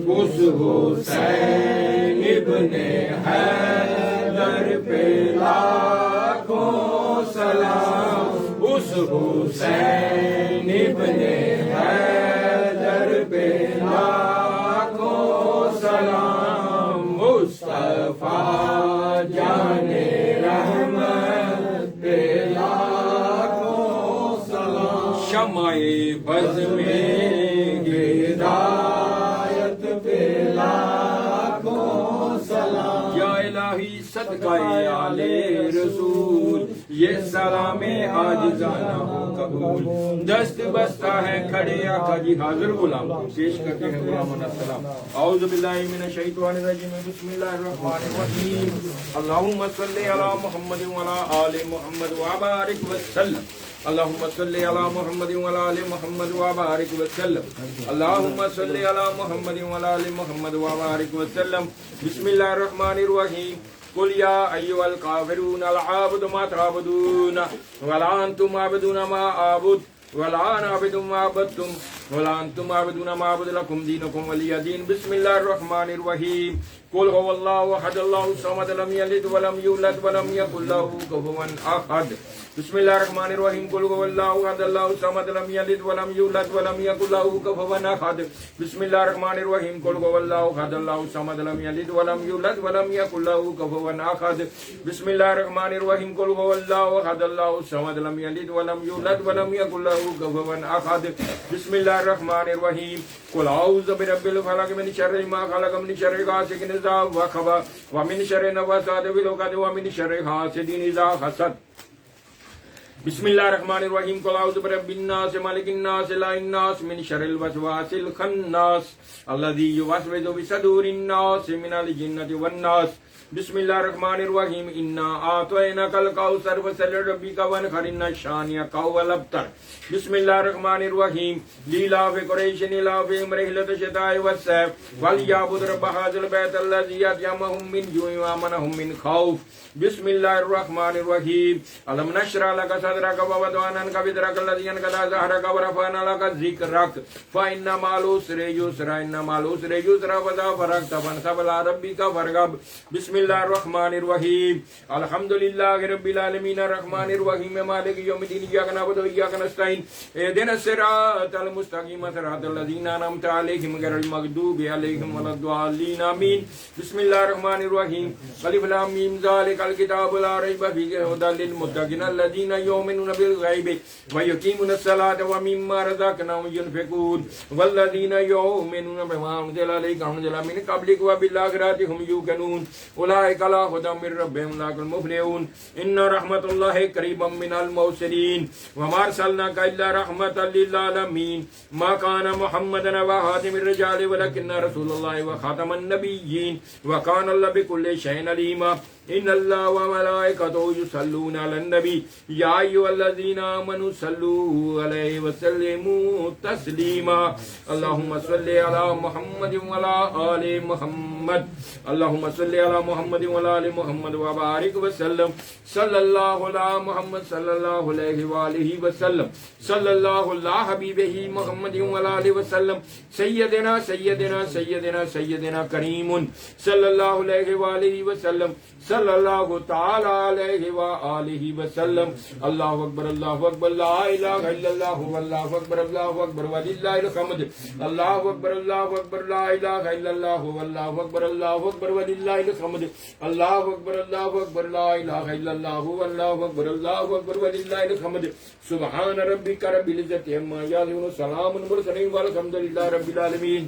اس حسین ابن حیدر پہ لاکھوں سلام اس حسین ابن حیدر پہ لاکھوں سلام مصطفیٰ جان رحمت پہ لاکھوں سلام شمع بز میں ہدایت پہ لاکھوں سلام یا الہی صدقہ آل رسول یہ سلام عاجزانہ ہو قبول دست بستہ ہے کھڑے آقا جی حاضر غلام پیش کرتے ہیں غلامنا السلام اعوذ باللہ من الشیطان الرجیم بسم اللہ الرحمن الرحیم اللہم صلی علی محمد وعلی آل محمد وبارک وسلم اللہم صلی علی محمد وعلی آل محمد وبارک وسلم اللہم صلی علی محمد وعلی آل محمد وبارک وسلم بسم اللہ الرحمن الرحیم قل یا ایها الکافرون لا اعبد ما تعبدون ولا انتم عابدون ما اعبد ولا انا عابد ما عبدتم ولا انتم عابدون ما اعبد لكم دينكم ولي دين بسم الله الرحمن الرحيم قل هو الله احد الله الصمد لم يلد ولم يولد ولم يكن له كفوا احد بسم الله الرحمن الرحيم قل هو الله احد الله الصمد لم يلد ولم يولد ولم يكن له كفوا احد بسم الله الرحمن الرحيم قل هو الله احد الله الصمد لم يلد ولم يولد ولم يكن له كفوا احد بسم الله الرحمن الرحيم قل هو الله احد الله الصمد لم يلد ولم يولد ولم يكن له كفوا احد بسم الله الرحمن الرحيم قل اعوذ برب الفلق من شر ما خلق من شر غاسق اذا وقب ومن شر النفاثات في العقد ومن شر حاسد اذا حسد بسم اللہ الرحمن الرحیم قل اعوذ برب الناس مالک الناس اله الناس من شر الوسواس الخناس الذي يوسوس في صدور الناس من الجنة والناس بسم اللہ الرحمن الرحیم انا اعطیناک الکوثر فصل لربک وانحر ان شانئک هو الابتر بسم اللہ الرحمن الرحیم لیلاف قریش لیلافہم رحلۃ الشتاء والصیف فلیعبدوا رب هذا البیت الذی اطعمهم من جوع وآمنهم من خوف بسم اللہ الرحمن الرحیم الم نشرح لک صدرک ووضعنا عنک وزرک الذی انقض ظہرک ورفعنا لک ذکرک فإن مع العسر یسرا ان مع العسر یسرا فإذا فرغت فانصب إلى ربک فارغب بسم اللہ الرحمن الرحیم الحمد للہ رب العالمین الرحمن الرحیم مالک یوم الدین ایاک نعبد و ایاک نستعین اهدنا الصراط المستقیم صراط الذین انعمت علیہم غیر المغضوب علیہم ولا الضالین آمین بسم اللہ الرحمن الرحیم الف لام میم ذالک الکتاب لا ریب فیہ ھدی للمتقین الذین یؤمنون بالغیب ویقیمون الصلاة ومما رزقناهم ينفقون والذین یؤمنون بما انزل الیک وانزل من قبلک وبالآخرۃ هم یوقنون اولئک علی ھدی من ربہم اولئک المفلحون ان رحمت اللہ قریب من المحسنین وما ارسلناک الا رحمۃ للعالمین ما کان محمد ابا احد من الرجال ولکن رسول اللہ وخاتم النبیین وکان اللہ بکل شیء علیما ان اللہ وملائکتہ یصلون علی النبی یا ایھا الذین آمنوا صلوا علیہ وسلموا تسلیما اللہم صل علی محمد وعلی آل محمد اللہم صل علی محمد وعلی آل محمد وبارک وسلم صلی اللہ علی محمد صلی اللہ علیہ وآلہ وسلم صلی اللہ علی حبیبہ محمد وعلی آلہ وسلم سیدنا سیدنا سیدنا سیدنا کریم صلی اللہ علیہ وآلہ وسلم صلی اللہ تعالی علیہ وآلہ وسلم اللہ اکبر لا الہ الا اللہ واللہ اکبر وللہ الحمد اللہ اکبر لا الہ الا اللہ واللہ اکبر وللہ الحمد اللہ اکبر لا الہ الا اللہ واللہ اکبر وللہ الحمد سبحان ربک رب العزت عما یصفون سلام علی المرسلین والحمد للہ رب العالمین.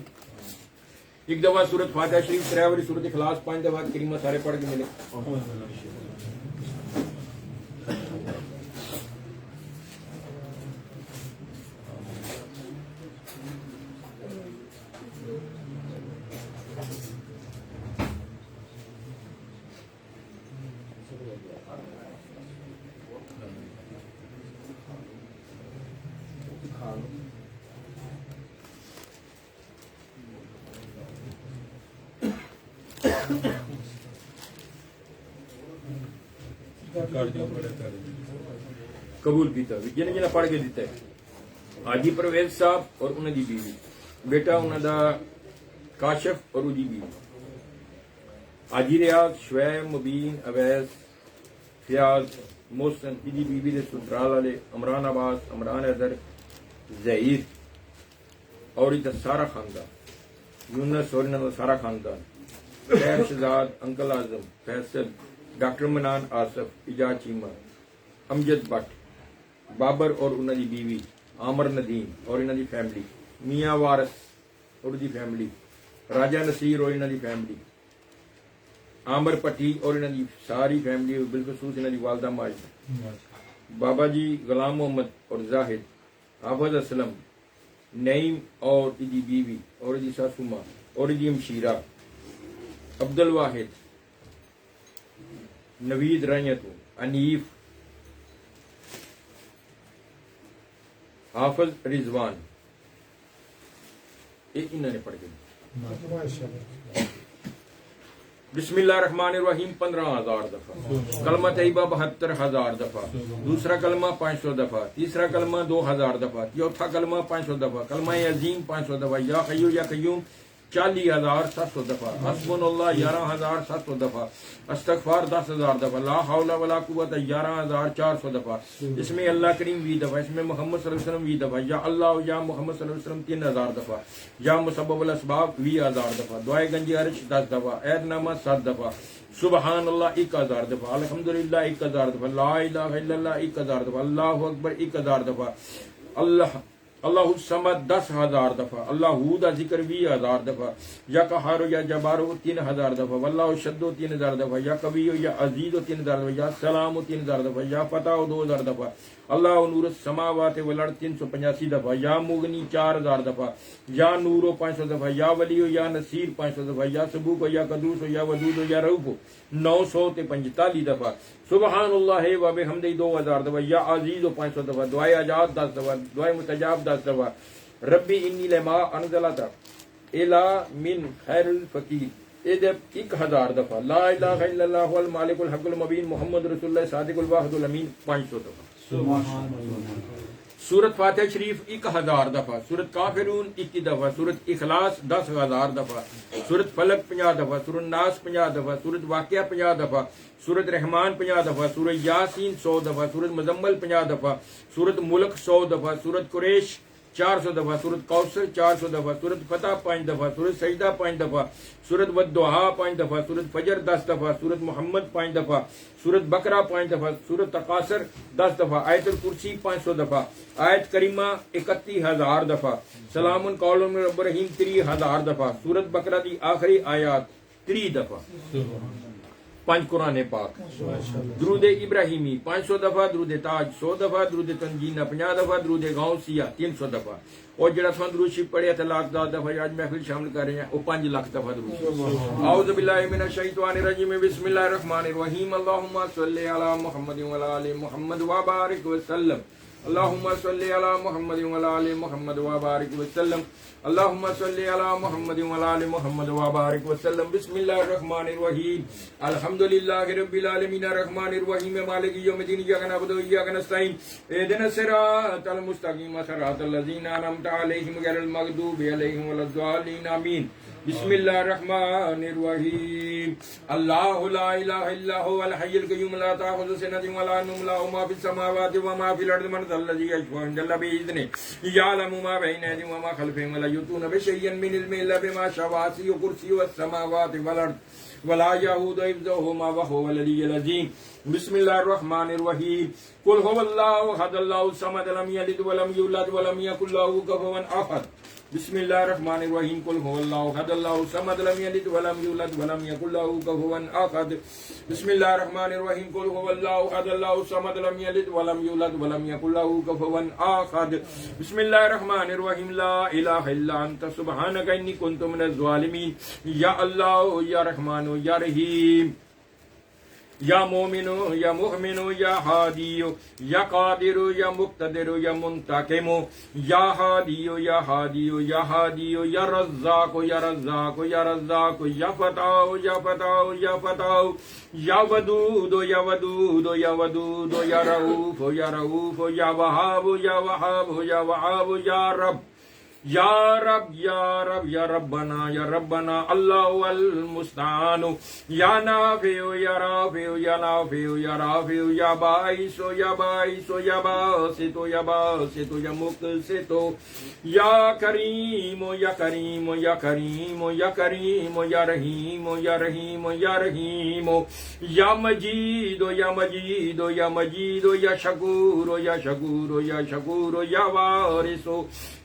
ایک دفعہ سورت فاتحہ شریف تراوری سورت اخلاص 5 دفعہ کریمہ سارے پڑھ کے ملے. قبول کیتا جنہیں جنہیں پڑھ کے دیتا ہے حاجی پرویز صاحب اور انہوں دی بیوی بیٹا انہوں دا کاشف اور دی بیوی حاجی ریاض شعیب مبین اویس فیاض محسن دی بیوی دے سسرال والے عمران عباس عمران حیدر ظہیر اور ادھر سارا خاندان یونس اور انہوں دا سارا خاندان خیر شہزاد انکل اعظم فیصل ڈاکٹر منان آصف اجاز چیمہ امجد بٹ بابر اور انہوں دی بیوی عامر ندیم اور انہوں دی فیملی میاں وارث اور دی فیملی راجہ نصیر اور انہوں دی فیملی عامر پٹی اور انہوں دی ساری فیملی بالخصوص انہوں دی والدہ ماجدہ بابا جی غلام محمد اور زاہد حافظ اسلم نعیم اور دی بیوی اور دی ساسو ماں اور دی مشیرہ عبد الواحد نوید رائنتو انیف حافظ رضوان انہوں نے پڑھ گئی. بسم اللہ الرحمن الرحیم 15,000 دفعہ کلمہ طیبہ 72,000 دفعہ دوسرا کلمہ 500 دفعہ تیسرا کلمہ 2,000 دفعہ چوتھا کلمہ 500 دفعہ کلمہ عظیم 500 دفعہ یا حیو یا قیوم 40,700 دفعہ حسبنا اللہ 11,700 دفعہ استغفار 10,000 دفعہ لا حول ولا قوت 11,400 دفعہ اس میں اللہ کریم 20 دفعہ اس میں محمد صلی اللہ علیہ وسلم 20 دفعہ یا اللہ یا محمد صلی اللہ علیہ وسلم 3,000 دفعہ یا مسبب الاسباب 20,000 دفعہ دعائے گنج عرش 10 دفعہ عید نامہ 7 دفعہ سبحان اللہ 1,000 دفعہ الحمدللہ 1,000 دفعہ لا الہ الا اللہ 1,000 دفعہ اللہ اکبر 1,000 دفعہ اللہ الصمد 10,000 دفعہ اللہ دا ذکر 20,000 دفعہ یا قہار یا جبار 3,000 دفعہ واللہ شد 3,000 دفعہ یا قوی یا عزیز 3,000 دفعہ یا سلام 3,000 دفعہ یا فتح 2,000 دفعہ اللہ نور السماوات والارض 385 دفعہ یا مغنی 4,000 دفعہ یا نور 500 دفعہ یا ولی یا نصیر 500 دفعہ یا سبوک یا قدوس یا ودود یا رؤوف 945 دفعہ سبحان اللہ و بحمدہ 2,000 دفعہ یا عزیز 500 دفعہ دعائے عجاب 10 دفعہ دعائے مستجاب 10 دفعہ ربی انی لما انزلت الا من خیر الفقیر 1,000 دفعہ لا الہ الا اللہ المالک الحق المبین محمد رسول اللہ صادق الواحد الامین 500 دفعہ سورت فاتح شریف 1000 دفعہ، سورت کافرون 21 دفعہ، سورت اخلاص 10,000 دفعہ، سورت فلق 50 دفعہ، سورت ناس 50 دفعہ، سورت واقعہ 50 دفعہ، سورت رحمان 50 دفعہ، سورت یاسین 100 دفعہ، سورت مزمل 50 دفعہ، سورت ملک 100 دفعہ، سورت قریش 400 دفعہ، سورت کوثر 400 دفعہ، سورت فتح 5 دفعہ، سورت سجدہ 5 دفعہ، سورت والضحیٰ 5 دفعہ، سورت فجر 10 دفعہ، سورت محمد 5 دفعہ، سورت بقرہ 5 دفعہ، سورت تقاصر 10 دفعہ، آیت الکرسی 500 دفعہ، آیت کریمہ 31,000 دفعہ، سلام قول من رب رحیم 30,000 دفعہ، سورت بقرہ دی آخری آیات 3 دفعہ، 5 قرآن پاک، درود ابراہیمی 500 دفعہ، درود تاج 100 دفعہ، درود تنجینہ 50 دفعہ، درود غوثیہ 300 دفعہ، اور جڑا سن درود شریف پڑھیا تے لاکھ دفعہ آج محفل شامل کر رہے ہیں وہ 5 لاکھ دفعہ درود شریف۔ اعوذ باللہ من الشیطان الرجیم، بسم اللہ الرحمن الرحیم، اللہم صلی علی محمد وعلی آل محمد وبارک وسلم، اللہم صلی علی محمد وعلی آل محمد وبارک وسلم، اللہم صلی علی محمد وعلی آل محمد وبارک وسلم۔ بسم اللہ الرحمن الرحیم، الحمدللہ رب العالمین، الرحمن الرحیم، مالک یوم الدین، ایاک نعبد و ایاک نستعین، اہدنا الصراط المستقیم، صراط الذین انعمت علیہم غیر المغضوب علیہم ولا الضالین، آمین۔ بسم اللہ الرحمن الرحیم، اللہ لا الہ الا هو الحی القیوم لا تأخذہ سنۃ ولا نوم، لہ ما فی السماوات وما فی الارض، من ذا الذی یشفع عنده بإذنہ، یعلم ما بین ایدیہم وما خلفہم، ولا یحیطون بشیء من علمہ الا بما شاء، وسع کرسیہ السماوات والارض ولا یؤود حفظہما وهو العلی العظیم۔ بسم اللہ الرحمن الرحیم، قل هو اللہ احد اللہ الصمد، لم یلد ولم یولد ولم یکن لہ کفوا احد۔ بسم اللہ الرحمن الرحیم، قل هو اللہ احد اللہ الصمد، لم یلد ولم یولد ولم یکن لہ کفوا احد۔ بسم اللہ الرحمن الرحیم، قل هو اللہ احد اللہ الصمد، لم یلد ولم یولد ولم یکن لہ کفوا احد۔ بسم اللہ الرحمن الرحیم، لا الہ الا انت سبحانک انی کنت من الظالمین، یا اللہ یا رحمان یا رحیم، یا مومن یا مؤمن یا ہادی یا قادر یا مقتدر یا منتقم، یا ہادی یا ہادی یا ہادی، یا رزاق یا رزاق یا رزاق، یا فتاح یا فتاح یا فتاح، یا ودود یا ودود یا ودود، یا رؤوف یا رؤوف، یا وہاب یا وہاب یا وہاب، یا رب یا رب یا رب یا ربنا یا ربنا، اللہ المستعان، یا نافع یا رافع یا نافع یا رافع، یا باعث یا باعث یا باسط یا باسط یا مقسط، یا کریم یا کریم یا کریم یا کریم، یا رحیم یا رحیم یا رحیم، یا مجید یا مجید یا مجید، یا شکور یا شکور یا شکور، یا وارث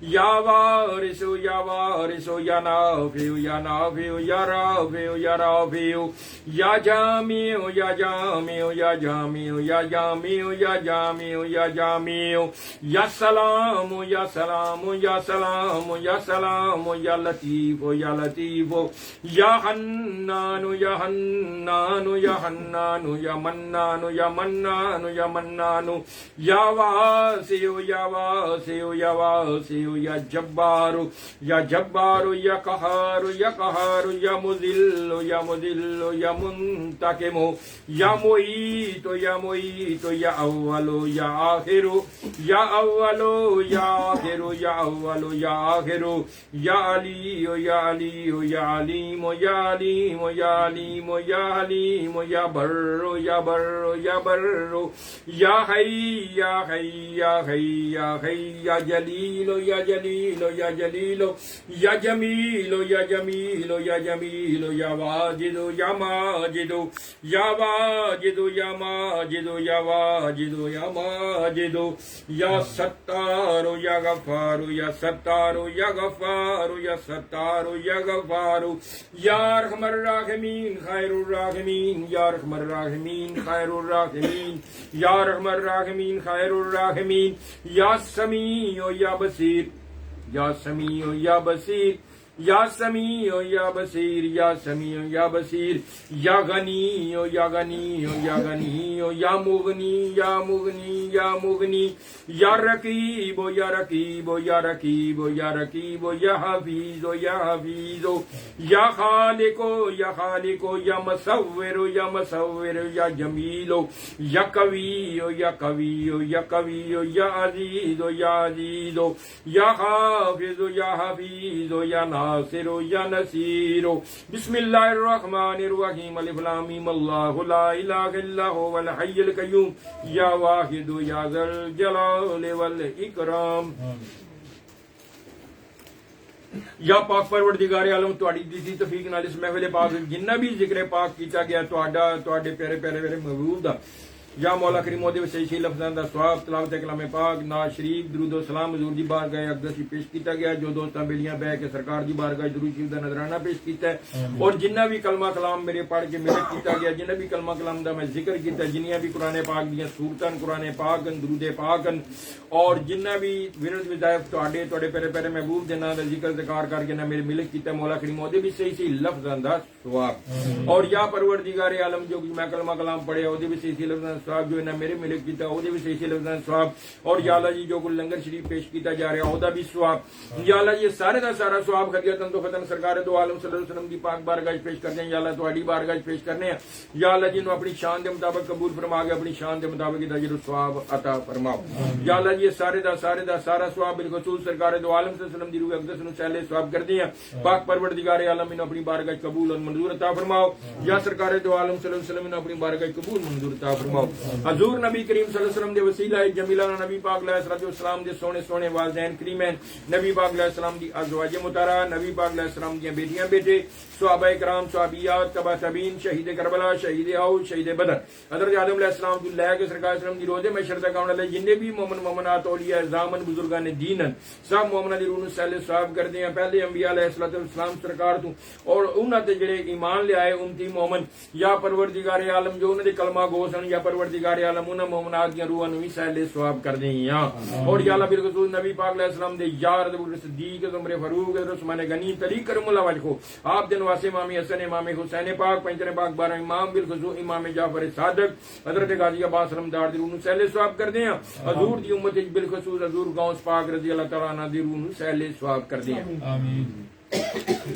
یا وارث یا وارث، یا نافع یا نافع یا رافع یا رافع، یا جامع یا جامع یا جامع یا جامع یا جامع یا جامع، یا سلام یا سلام یا سلام یا سلام، یا لطیف یا لطیف، یا حنان یا حنان یا حنان، یا منان یا منان یا منان، یا واسع یا واسع یا واسع، یا جبار یا جبار، یا قہار یا قہار، یا مذل یا مذل یا منتقم، یا معیت یا معیت، یا اول یا آخر، یا اول یا آخر، یا اول یا آخر، یا علی یا علی یا علیم یا علیم یا علیم یا علیم، یا بر یا بر یا بر، یا حی یا حی یا حی یا حی، یا جلیل یا جلیل یا جلیل، یا جمیل یا جمیل یا جمیل، یا واجد یا ماجد، یا واجد یا ماجد، یا واجد یا ماجد، یا ستار یا غفار، یا ستار یا غفار، یا ستار یا غفار، یا ارحم الراحمین خیر الراحمین، یا ارحم الراحمین خیر الراحمین، یا ارحم الراحمین خیر الراحمین، یا سمیع یا بصیر، یا سمیع یا بصیر، یا سمیع یا بصیر یا سمیع یا بصیر یا غنی یا غنی یا غنی یا مغنی یا مغنی یا مغنی یا رقیب یا رقیب یا رقیب یا رقیب یا حفیظ یا حفیظ یا خالق یا خالق یا مصور یا مصور یا جمیل یا قوی یا قوی یا قوی یا عزیز یا عزیز یا حافظ یا حفیظ یا ناصر یا نصیر بسم اللہ الرحمن الرحیم الف لام میم اللہ لا الہ الا هو الحی القیوم یا واحد یا ذا الجلال والاکرام یا پاک پروردگار عالم تہاڈی دتی توفیق نال اس محفل پاک جنہ بھی ذکر پاک کیتا گیا تہاڈے پیارے پیارے میرے محبوب دا یا مولا کریم دے وسیع لفظاں دا ثواب تلاوت کلام پاک نعت شریف درود و سلام حضور دی بارگاہ اقدس پیش کیتا گیا جو دوستاں بیلیاں بیٹھ کے سرکار دی بارگاہ درود شریف دا نذرانہ پیش کیتا ہے اور جنہ بھی کلمہ کلام میرے پڑھ کے میرے کیتا گیا جنہ بھی کلمہ کلام دا میں ذکر کیتا جنیاں بھی قرآن پاک دیاں سورتاں قرآن پاک درود پاک اور جنہ بھی ورد وظائف تہاڈے پیارے پیارے محبوب دے نام دا ذکر ذکار کر کے نہ میرے ملک کیتا مولا کریم دے بھی صحیح لفظاں دا ثواب اور یا پروردگار عالم جو میں کلمہ کلام پڑھے او دے بھی صحیح لفظاں دا ثواب جو نہ میرے ملک کیتا او دے بھی صحیح لفظاں دا ثواب اور یا اللہ جی جو کو لنگر شریف پیش کیتا جا رہا او دا بھی ثواب یا اللہ یہ سارے دا سارا ثواب خدیتن تو فتن سرکار دو عالم صلی اللہ علیہ وسلم دی پاک بارگاہ پیش کرنے ہیں یا اللہ تہاڈی بارگاہ پیش کرنے ہیں یا اللہ جی نو اپنی شان دے مطابق قبول فرما کے اپنی شان دے مطابق اجر و ثواب عطا فرماؤ یا اللہ یہ سارے دا سارا ثواب بالخصوص سرکار دو عالم صلی اللہ علیہ وسلم دی روح اقدس نو سہلے ثواب کر دیا پاک پروردگار عالم نے اپنی بارگاہ قبول اور منظور عطا فرماؤ یا سرکار دو عالم صلی اللہ علیہ وسلم نے اپنی بارگاہ قبول منظور عطا فرماؤ حضور نبی کریم صلی اللہ علیہ وسلم دے وسیلہ جمیلہ نبی پاک علیہ الصلوۃ والسلام دے سونے سونے والدین کریمین نبی پاک علیہ السلام دی ازواج مطہرہ نبی پاک علیہ السلام دی بیٹیاں بیٹے صحابہ کرام صحابیات تبع تابعین شہید کربلا شہید احد شہید بدر حضرت آدم علیہ السلام تو لے کے سرکار وسلم دی روزے میں شرط کاؤں والے جننے بھی مومن مومنات اولیاء زامن بزرگان دین سب مومناں دی روح سہلے ثواب کردے ہیں پہلے انبیاء علیہ الصلوۃ والسلام سرکار تو اور انہاں تے جڑے ایمان لے آئے امتی مومن یا پروردگار عالم جو انہاں دے کلمہ گو سن یا پروردگار عالم انہاں مومنات دی روحاں نو وی سہلے ثواب کردے ہیں اور یا اللہ بالخصوص نبی پاک علیہ السلام دے یار ابو بکر صدیق عمر فاروق عثمان غنی طریق کرم اللہ وجہ آپ دے نواسے امام حسن امام حسین پاک پنجر پاک 12 امام بالخصوص امام جعفر صادق حضرت غازی عباس علمدار دی روح نو سہلے ثواب کردے ہیں حضور دی امت بالخصوص حضور غوث پاک رضی اللہ تعالی عنہ دی روح نو سہلے ثواب کردے ہیں آمین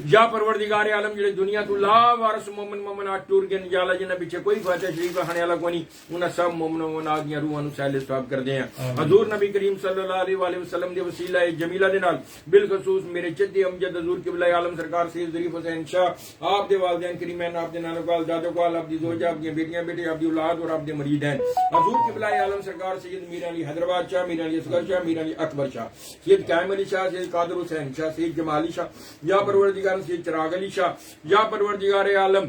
یا پروردگار عالم جڑے دنیا تو لا وارث مومن مومنات ٹور گن یا اللہ جنہ پیچھے کوئی فاتح شریف رکھنے والا کوئی نہیں انہاں سب مومن مومنات دی روحاں نو سہلے ثواب کردے ہیں حضور نبی کریم صلی اللہ علیہ وآلہ وسلم دے وسیلہ جمیلہ دے نال بالخصوص میرے جد امجد حضور قبلہ عالم سرکار سید ظریف حسین شاہ آپ دے والدین کریمین آپ دے نانو کال دادو کال آپ دی زوجہ آپ دی بیٹیاں بیٹے آپ دی اولاد اور آپ دے مریدین حضور قبلہ عالم سرکار سید میر علی حیدرآباد شاہ میر علی اصغر شاہ میر علی اکبر شاہ سید قائم علی شاہ سید قادر حسین شاہ سید جمالی شاہ یا پروردگار سید چراغ علی شاہ یا پروردگار عالم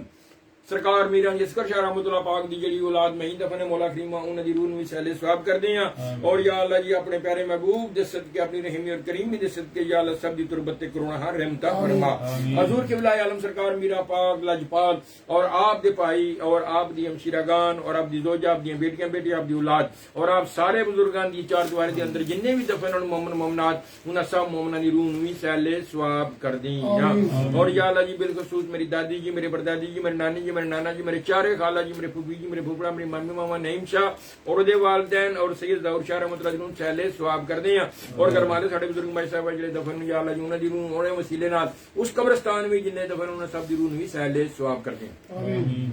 سرکار میرا اصغر شاہ رحمۃ اللہ پاک دی جڑی اولاد میں ہی دفن مولا کریم انہاں دی روح نو سہلے ثواب کردے ہیں اور یا اللہ جی اپنے پیارے محبوب دے صدقے اپنی رحمی اور کریمی دے صدقے یا اللہ سب دی تربت تے کرونا ہر رحمت فرما حضور قبلہ عالم سرکار میرا پاک لاجپال اور آپ دے بھائی اور آپ دی ہمشیرگان اور آپ دی زوجہ آپ دی بیٹیاں بیٹے آپ دی اولاد اور آپ سارے بزرگان دی چار دیواری دے اندر جننے بھی دفن ان مومن مومنات انہاں سب مومناں دی روح نو سہلے ثواب کردیں اور یا اللہ جی بالخصوص میری دادی جی میرے پردادی جی میرے نانی جی میرے نانا جی میرے چارے خالہ جی میرے پھوپھی جی میرے پھوپھڑا میری مامی ماما نعیم شاہ اور دے والدین اور سید ظہور شاہ رحمۃ اللہ علیہ سہلے ثواب کردے ہیں اور گرمالے ساڈے بزرگ بھائی صاحب جڑے دفن یا اللہ جی انہاں دی روح اور وسیلے نال اس قبرستان وچ جننے دفن انہاں سب دی روح وی سہلے ثواب کردے ہیں آمین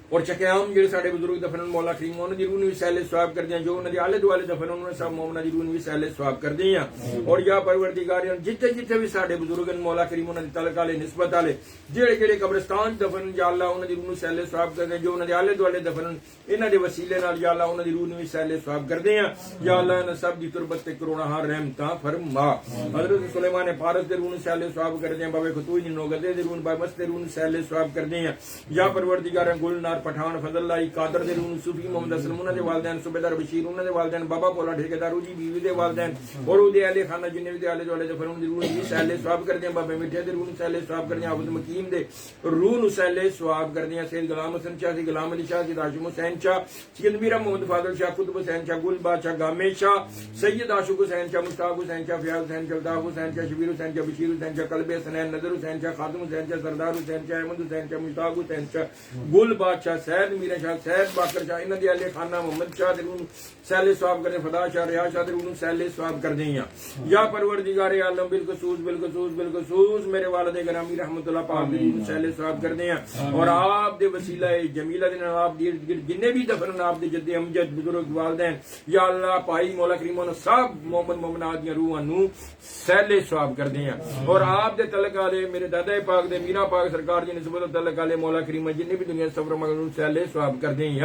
اور چکیام جڑے ساڈے بزرگ دفن مولا کریم انہاں دی روح نو سہلے ثواب کردے ہیں جو انہاں دے آلے دوالے دفن انہاں سب مومناں دی روح نو سہلے ثواب کردے ہیں اور یا پروردگار جتھے جتھے بھی ساڈے بزرگ مولا کریم انہاں دی تعلق والے نسبت والے جڑے جڑے قبرستان دفن یا اللہ انہاں دی روح نو سہلے ثواب کردے ہیں جو انہاں دے آلے دوالے دفن انہاں دے وسیلے نال یا اللہ انہاں دی روح نو سہلے ثواب کردے ہیں یا اللہ انہاں سب دی تربت تے کرونا ہر رحمتاں فرما حضرت سلیمان فارس دے روح نو سہلے ثواب کردے ہیں بابے خطوئی نوگدے دے روح بابے مست دے روح نو سہلے ثواب کردے ہیں یا پروردگار گلنار سردار پٹھان فضل اللہ قادر دے روح صوفی محمد اسلم انہاں دے والدین صوبیدار بشیر انہاں دے والدین بابا بولا ٹھیکیدار جی بیوی دے والدین اور دے اہل خانہ جننے بھی دے اہل دوالے ظفر دی روح دی سہل ثواب کر دیں بابے میٹھے دے روح سہل ثواب کر دیں حافظ مکیم دے روح سہل ثواب کر دیں سید غلام حسن شاہ سی غلام علی شاہ سید ہاشم حسین شاہ سید میرا محمد فاضل شاہ قطب حسین شاہ گل بادشاہ گامے شاہ سید عاشق حسین شاہ مشتاق حسین شاہ فیاض حسین شاہ الطاف حسین شاہ شبیر حسین شاہ بشیر حسین شاہ قلب حسنین نظر حسین شاہ خاتم حسین شاہ سردار حسین شاہ احمد حسین شاہ مشتاق حسین شاہ گل بادشاہ سید میرا شاہ سید باقر شاہ انہاں دے اہل خانہ محمد شاہ دے روح سہل ثواب کر دیں فدا شاہ ریاض شاہ دے روح سہل ثواب کر دیں یا پروردگار عالم بالخصوص میرے والد گرامی رحمت اللہ پاک دے روح سہل ثواب کر دیں اور آپ دے وسیلہ جمیلہ دے نال آپ دے جننے بھی دفن آپ دے جد امجد بزرگ والدین یا اللہ پائی مولا کریم نے سب مومن مومنات دی روحاں نو سہل ثواب کر دیں اور آپ دے تعلق والے میرے دادا پاک دے میرا پاک سرکار دی نسبت تعلق والے مولا کریم جننے بھی دنیا سفر مگر سہل ثواب کر دیں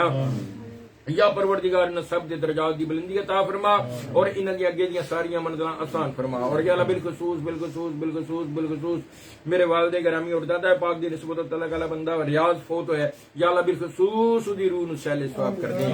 یا پروردگار نے سب دے درجات دی بلندی عطا فرما اور انہاں دی اگے دیاں ساریاں منزلاں آسان فرما اور یا اللہ بالخصوص میرے والد گرامی اور دادا پاک دی نسبت تعالی والا بندہ ریاض فوت ہویا یا اللہ بالخصوص دی روح نو سہل ثواب کر دے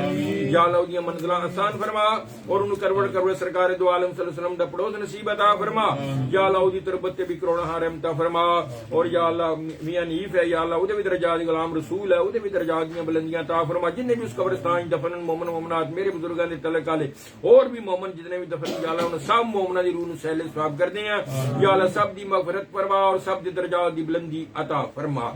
یا اللہ دی منزلاں آسان فرما اور انو کروڑ سرکار دو عالم صلی اللہ علیہ وسلم دا پڑوس نصیب عطا فرما یا اللہ دی تربت تے بھی کروڑاں رحمت فرما اور یا اللہ میاں نیف ہے یا اللہ او دے بھی درجات غلام رسول ہے او دے بھی درجات دی بلندیاں عطا فرما جن نے بھی اس قبرستان دفن مومن مومنات میرے بزرگاں دے تعلق والے اور بھی مومن جتنے بھی دفن یا اللہ انہاں سب مومناں دی روح نو سہل ثواب کر دے یا اللہ سب دی مغفرت فرما اور سب دی درجات دی بلندی عطا فرما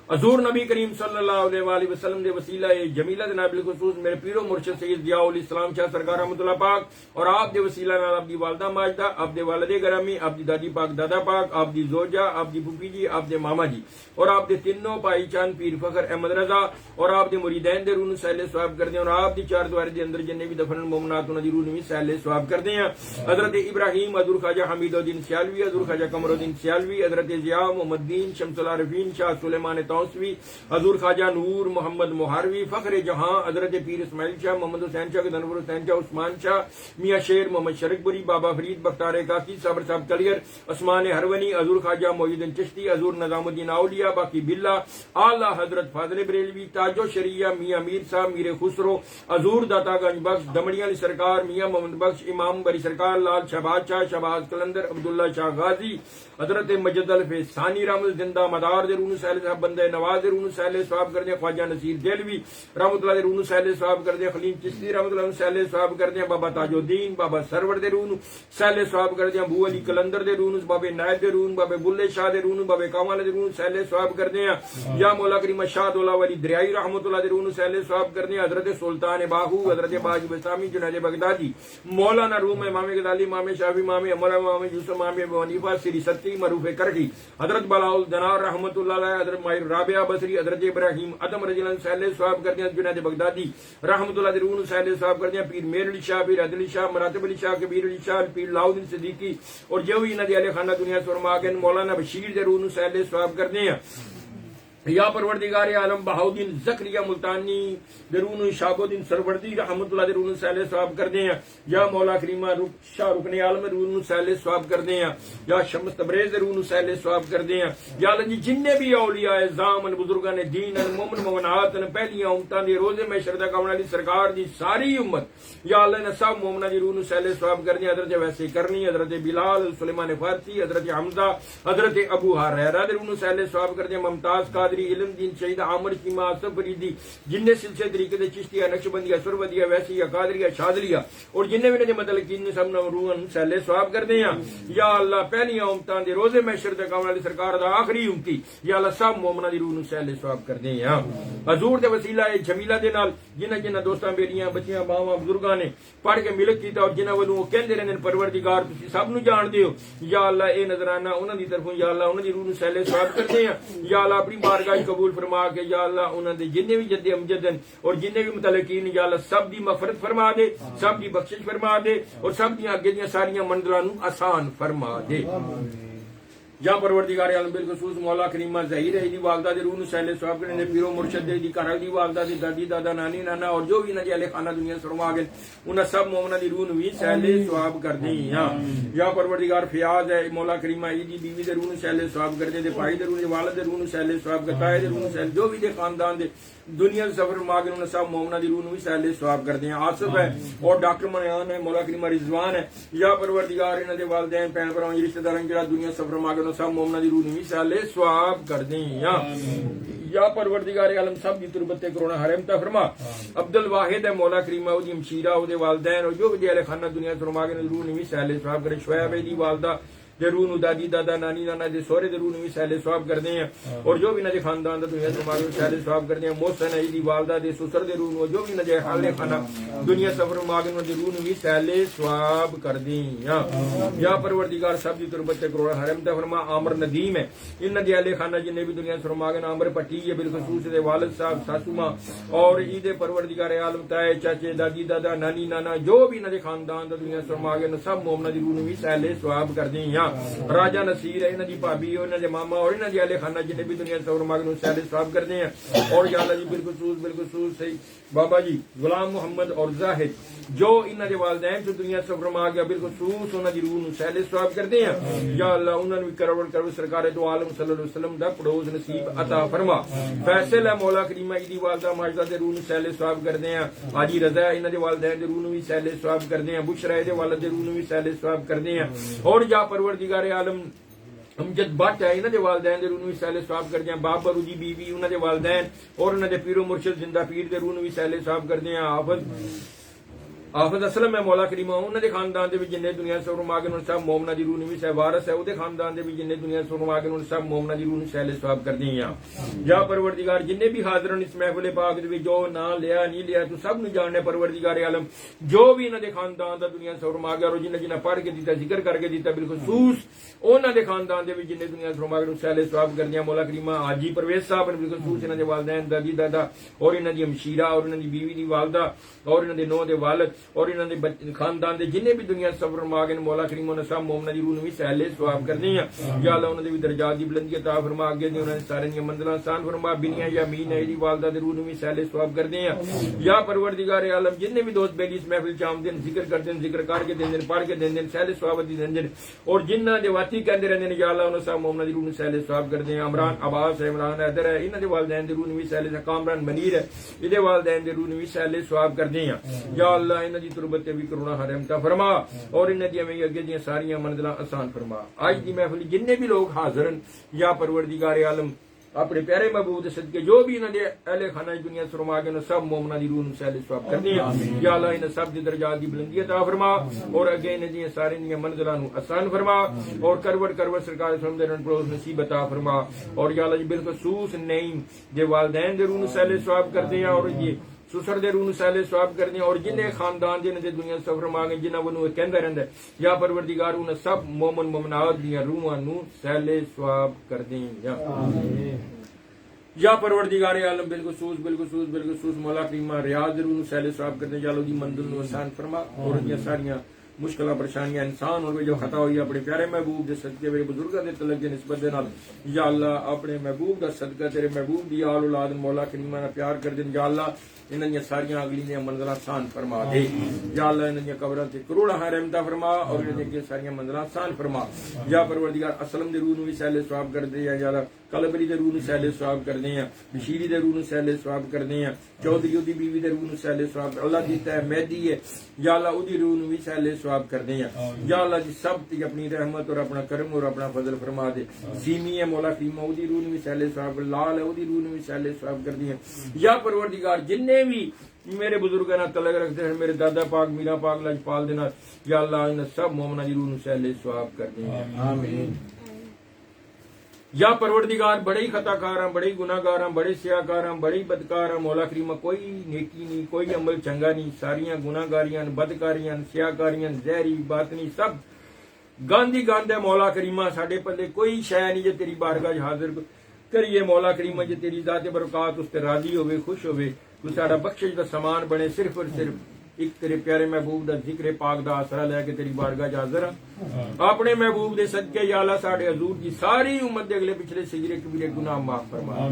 حضور نبی کریم صلی اللہ علیہ وآلہ وسلم دے وسیلہ جمیلہ جناب بالخصوص میرے پیرو مرشد سید ضیاء الاسلام شاہ سرکار رحمۃ اللہ پاک اور آپ دے وسیلہ نال آپ دی والدہ ماجدہ آپ دے والد گرامی آپ دی دادی پاک دادا پاک آپ دی زوجہ آپ دی پھوپھی جی آپ دے ماما جی اور آپ دے تینوں بھائی چاند پیر فخر احمد رضا اور آپ دے مریدین دے روح نو سہل ثواب کر دیں اور آپ دی چار دیواری دے اندر جننے بھی دفن مومنات انہاں دی روح نو سہل ثواب کر دیں حضرت ابراہیم حضور خواجہ حمید الدین سیالوی حضور خواجہ قمر الدین سیالوی حضرت ضیاء محمد الدین شمس العارفین شاہ سلیمان توسوی حضور خواجہ نور محمد مہاروی فخر جہاں حضرت پیر اسماعیل شاہ محمد حسین شاہ گدنور حسین شاہ عثمان شاہ میاں شیر محمد شرک بری بابا فرید بختار کاکی صابر صاحب کلیر عثمان ہرونی حضور خواجہ محی الدین چشتی حضور نظام الدین اولیاء باقی بلّہ اعلی حضرت فاضل بریلوی تاج و شریعہ میاں میر صاحب میر خسرو حضور داتا گنج بخش دمڑی علی سرکار میاں محمد بخش امام بری سرکار لال شہباز شاہ شہباز کلندر عبداللہ شاہ غازی حضرت مجد الف ثانی رحمت زندہ مدار دے روح سہل صاحب بندے نواز دے روح سہل ثواب کر دیں خواجہ نصیر دہلوی رحمۃ اللہ دے روح سہل ثواب کر دیں خلیم چشتی رحمۃ اللہ سہل ثواب کر دیں بابا تاج الدین بابا سرور دے روح سہل ثواب کر دیں ابو علی کلندر دے روح بابے نائب دے روح بابے بلے شاہ دے روح بابے کامل دے روح سہل ثواب کر دیں یا مولا کریم شاہ دولا ولی دریائی رحمۃ اللہ دے روح سہل ثواب کر دیں حضرت سلطان باہو حضرت باج بسامی جنید بغدادی مولانا روم امام غزالی امام شافعی امام عمر امام یوسف امام ابو حنیفہ سری ستی معروف کرخی حضرت بلاول دنار رحمۃ اللہ علیہ حضرت ماہر رابعہ بصری حضرت ابراہیم ادم رضی اللہ سہل ثواب کر دیں جنید بغدادی رحمۃ اللہ دے روح سہل ثواب کر دیں پیر میر علی شاہ پیر عدل علی شاہ مراتب علی شاہ کبیر علی شاہ پیر لاؤدین صدیقی اور جو بھی انہاں دے اہل خانہ دنیا فرما کے مولانا بشیر دے روح سہل ثواب کر دیں یا پروردگار عالم بہاؤدین زکریا ملتانی درون شاب الدین سروردی رحمۃ اللہ درون سہل ثواب کر دیں یا مولا کریمہ شاہ رکن عالم درون سہل ثواب کر دیں یا شمس تبریز درون سہل ثواب کر دیں یا اللہ جی جننے بھی اولیاء اعظام بزرگان دین مومن مومنات پہلیاں امتاں دے روزے میں شردا کون والی سرکار دی ساری امت یا اللہ نے سب مومناں دی روح سہل ثواب کر دیں حضرت ویسے کرنی حضرت بلال سلیمان فارسی حضرت حمزہ حضرت ابو ہریرہ درون سہل ثواب کر دیں ممتاز کا علم دین شہید عامر چیما آصف فریدی جننے سلسلے طریقے دے چشتیہ نقشبندیہ سرودیہ ویسیہ قادریہ شاذلیہ اور جننے بھی نے مطلب کین سب نے روحن سہل ثواب کر دیں یا اللہ پہلی امتان دے روزے محشر تے کون والی سرکار دا آخری امتی یا اللہ سب مومناں دی روح سہل ثواب کر دیں حضور دے وسیلہ جمیلہ دے نال جنہ دوستاں بیٹیاں بچیاں ماواں بزرگاں نے پڑھ کے ملک کیتا اور جنہ ولوں وہ کہندے رہندے پروردگار تسی سب نو جان دیو یا اللہ اے نظرانہ انہاں دی طرفوں یا اللہ انہاں دی روح سہل ثواب کر دیں یا اللہ اپنی بارگاہ قبول فرما کے یا اللہ انہاں دے جننے بھی جد امجدن اور جننے بھی متعلقین یا اللہ سب دی مغفرت فرما دے سب دی بخشش فرما دے اور سب دی اگے دی ساریاں منزلاں نو آسان فرما دے یا پروردگار عالم بالخصوص مولا کریمہ ظہیر ہے دی والدہ دی روح نو سہل ثواب کرنے دے پیرو مرشد دی گھر دی والدہ دی دادی دادا نانی نانا اور جو بھی انہاں دے اہل خانہ دنیا فرما گئے انہاں سب مومناں دی روح نو وی سہل ثواب کر دیں یا پروردگار فیاض ہے مولا کریمہ دی بیوی دے روح نو سہل ثواب کر دے بھائی دے روح دے والد دے روح نو سہل ثواب کرتا ہے دے روح نو سہل جو بھی دے خاندان دے دنیا سفر فرما گئے انہاں سب مومناں دی روح نو وی سہل ثواب کر دیں آصف ہے اور ڈاکٹر منیان ہے مولا کریمہ رضوان ہے یا پروردگار انہاں دے والدین بہن بھراواں رشتہ داراں جڑا دنیا سفر فرما گئے سب مومناں دی روح نو وی سہل ثواب کر دیں یا پروردگار عالم سب دی تربت کرونا حرم تا فرما عبد الواحد ہے مولا کریمہ او دی ہمشیرہ او دے والدین اور جو بھی اہل خانہ دنیا فرما کے روح نو وی سہل ثواب کرے شعیب دی والدہ دے روح نو دادی دادا نانی نانا دے سورے دے روح نو وی سہل ثواب کر دیں اور جو بھی نہ دے خاندان دا دنیا فرما کے سہل ثواب کر دیں محسن دی والدہ دے سسر دے روح نو جو بھی نہ دے اہل خانہ دنیا سفر فرما کے دے روح نو وی سہل ثواب کر دیں یا پروردگار سب دی تربت کروڑا حرم تا فرما عامر ندیم ہے ان دے اہل خانہ جنے بھی دنیا فرما کے عامر پٹی ہے بالخصوص دے والد صاحب ساسو ماں اور عید پروردگار عالم تائے چاچے دادی دادا نانی نانا جو بھی نہ دے خاندان دا دنیا فرما کے سب مومناں دی روح نو وی سہل ثواب کر دیں راجہ نصیر ہے انہاں دی بھابی اور انہاں دے ماما اور انہاں دے اہل خانہ جنے بھی دنیا فرما کے سہل ثواب کر دیں اور یا اللہ جی بالخصوص صحیح بابا جی غلام محمد اور زاہد جو انہاں دے والدین جو دنیا سے فرما گیا بالخصوص انہاں دی روح نو سہل ثواب کر دیں یا اللہ انہاں نو کروڑ سرکار دو عالم صلی اللہ علیہ وسلم دا پڑوس نصیب عطا فرما فیصل ہے مولا کریمہ دی والدہ ماجدہ دے روح نو سہل ثواب کر دیں حاجی رضا انہاں دے والدین دے روح نو وی سہل ثواب کر دیں بشرا دے والد دے روح نو وی سہل ثواب کر دیں اور یا پروردگار عالم امجد بٹ ہے انہاں دے والدین دے روح نو وی سہل ثواب کر دیں باب برودی بی بی انہاں دے والدین اور انہاں دے پیرو مرشد زندہ پیر دے روح نو وی سہل ثواب کر دیں حافظ اسلم ہے مولا کریمہ انہاں دے خاندان دے وچ جنے دنیا سے فرما کے سب مومناں دی روح نو وی سہ وارث ہے او دے خاندان دے وچ جنے دنیا سے فرما کے سب مومناں دی روح نو سہل ثواب کر دیں یا پروردگار جنے بھی حاضرن اس محفل پاک دے وچ جو نہ لیا نہیں لیا تو سب نو جاننے پروردگار عالم جو بھی انہاں دے خاندان دا دنیا سے فرما گیا اور جنہ پڑھ کے دیتا ذکر کر کے دیتا بالخصوص انہاں دے خاندان دے وچ جنے دنیا سے فرما کے سہل ثواب کر دیں مولا کریمہ حاجی پرویز صاحب بالخصوص انہاں دے والدین دادی دادا اور انہاں دی ہمشیرہ اور انہاں دی بیوی دی والدہ اور انہاں دے نو دے والد اور انہاں دے خاندان دے جنے بھی دنیا سفر فرما کے مولا کریمہ نے سب مومناں دی روح نو وی سہل ثواب کر دیں یا اللہ انہاں دے درجات دی بلندی عطا فرما اگے دی انہاں دے سارے دی منزلاں آسان فرما بنیا یا مین ہے دی والدہ دے روح نو وی سہل ثواب کر دیں یا پروردگار عالم جنے بھی دوست بیلی اس محفل چ آمدن ذکر کر دین ذکر کر کے دین پڑھ کے دین سہل ثواب دی دین اور جنہاں دے واتی کہندے رہندے یا اللہ انہاں سب مومناں دی روح نو سہل ثواب کر دیں عمران عباس عمران حیدر ہے انہاں دے والدین دے روح نو وی سہل کامران منیر ہے ایدے والدین دے روح نو وی سہل ثواب کر دیں یا اللہ انہاں دی تربت بھی کرونا حرم تا فرما اور انہاں دی میں اگے دی ساری منزلاں آسان فرما آج دی محفل جنے بھی لوگ حاضر ہیں یا پروردگار عالم اپنے پیارے محبوب دے صدقے جو بھی انہاں دے اہل خانہ دنیا فرما کے سب مومناں دی روح نو سہل ثواب کر دیں یا اللہ انہاں سب دی درجات دی بلندی عطا فرما اور اگے انہاں دی ساری دی منزلاں نو آسان فرما اور کروڑ سرکار سم دے پڑوس نصیب عطا فرما اور یا اللہ بالخصوص نعیم دے والدین دے روح نو سہل ثواب کر دیں اور یہ سسر دے روح نو سہل ثواب کر دیں اور جنے خاندان دے دنیا سفر مانگے جنہاں ونو کہندا رہندا یا پروردگار انہاں سب مومن مومنات دی روحاں نو سہل ثواب کر دیں یا پروردگار عالم بالخصوص مولا کریمہ ریاض روح نو سہل ثواب کر دیں یا اللہ دی منزل نو آسان فرما اور یہ ساریاں مشکلات پریشانیاں انسان اور جو خطا ہوئی اپنے پیارے محبوب دے صدقے میرے بزرگاں دے تعلق دے نسبت دے نال یا اللہ اپنے محبوب دا صدقہ تیرے محبوب دی آل اولاد مولا کریمہ نال پیار کر دیں یا اللہ انہاں دی ساریاں اگلی دی منزلاں آسان فرما دے یا اللہ انہاں دی قبراں تے کروڑاں رحمتاں فرما اور انہاں دی ساریاں منزلاں آسان فرما یا پروردگار اسلم دے روح نو وی سہل ثواب کر دے یا اللہ کلبری دے روح نو سہل ثواب کر دیں بشیری دے روح نو سہل ثواب کر دیں چودھری دی بیوی دے روح نو سہل ثواب اللہ دیتا ہے مہدی ہے یا اللہ اودی روح نو وی سہل ثواب کر دیں یا اللہ جی سب تے اپنی رحمت اور اپنا کرم اور اپنا فضل فرما دے سیمی ہے مولا کریمہ اودی روح نو وی سہل ثواب لال ہے اودی روح نو وی سہل ثواب کر دیں یا پروردگار جنے بھی میرے بزرگاں نال تعلق رکھتے ہیں میرے دادا پاک میرا پاک لجپال دے نال یا اللہ انہاں سب مومناں دی روح نو سہل ثواب کر دیں آمین یا پروردگار بڑے ہی خطا کار ہیں بڑے ہی گناہ گار ہیں بڑے سیاہ کار ہیں بڑے ہی بدکار ہیں مولا کریمہ کوئی نیکی نہیں کوئی عمل چنگا نہیں ساریاں گناہ گاریاں بدکاریاں سیاہ کاریاں زہری باطنی سب گاندھی گند ہے مولا کریمہ ساڈے پلے کوئی شے نہیں جے تیری بارگاہ حاضر کریے مولا کریمہ جے تیری ذات برکات اس تے راضی ہوے خوش ہوے تو ساڈا بخشش دا سامان بنے صرف اور صرف ایک تیرے پیارے محبوب دا ذکر پاک دا آسرا لے کے تیری بارگاہ حاضر ہاں اپنے محبوب دے صدقے یا اللہ ساڈے حضور دی ساری امت دے اگلے پچھلے صغیرے کبیرے گناہ معاف فرما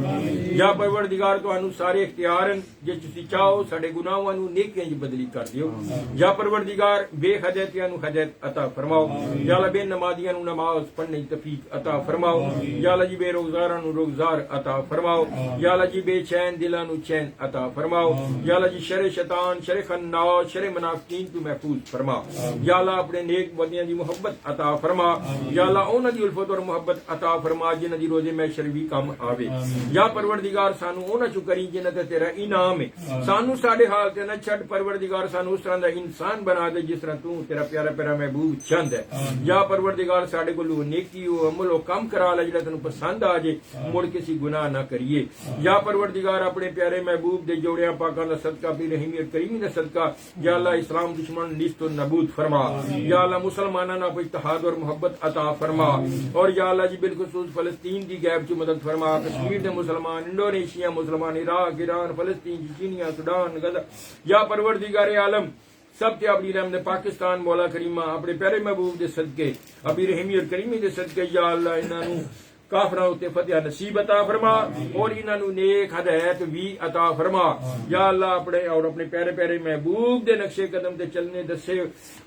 یا پروردگار تانوں سارے اختیار جے تسی چاہو ساڈے گناہاں نوں نیکیاں وچ بدلی کر دیو یا پروردگار بے ہدایتیاں نوں ہدایت عطا فرماؤ یا اللہ بے نمازیاں نوں نماز پڑھنے دی توفیق عطا فرماؤ یا اللہ جی بے روزگاراں نوں روزگار عطا فرماؤ یا اللہ جی بے چین دلاں نوں چین عطا فرماؤ یا اللہ جی شر شیطان شر خناس شر منافقین تو محفوظ فرما یا اللہ اپنے نیک بندیاں دی محبت عطا فرما یا اللہ انہاں دی الفت اور محبت عطا فرما جنہاں دی روزے محشر بھی کم آوے یا پروردگار سانو انہاں چوں کری جنہاں تے تیرا انعام ہے سانو ساڈے حال تے نہ چھڈ پروردگار سانو اس طرح دا انسان بنا دے جس طرح تو تیرا پیارا پیارا محبوب چاہندا ہے یا پروردگار ساڈے کولوں نیکی و عمل و کم کرا لے جڑا تینوں پسند آ جے مڑ کسی گناہ نہ کریے یا پروردگار اپنے پیارے محبوب دے جوڑیاں پاکاں دا صدقہ بھی رحیم اور کریمی دا صدقہ یا اللہ اسلام دشمن نیست و نابود فرما یا اللہ مسلماناں نہ کوئی اتحاد اور محبت عطا فرما اور یا اللہ جی بالخصوص فلسطین دی غیب چ مدد فرما کشمیر دے مسلمان انڈونیشیا مسلمان عراق ایران فلسطین چینیا سوڈان غزہ یا پروردگار عالم سب تے اپنی رحمت پاکستان مولا کریمہ اپنے پیارے محبوب دے صدقے اپنی رحیمی اور کریمی دے صدقے یا اللہ انہاں نوں کافراں اُتے فتح نصیب عطا فرما اور انہاں نوں نیک ہدایت بھی عطا فرما یا اللہ اپنے اور اپنے پیارے پیارے محبوب دے نقشے قدم تے چلنے دسے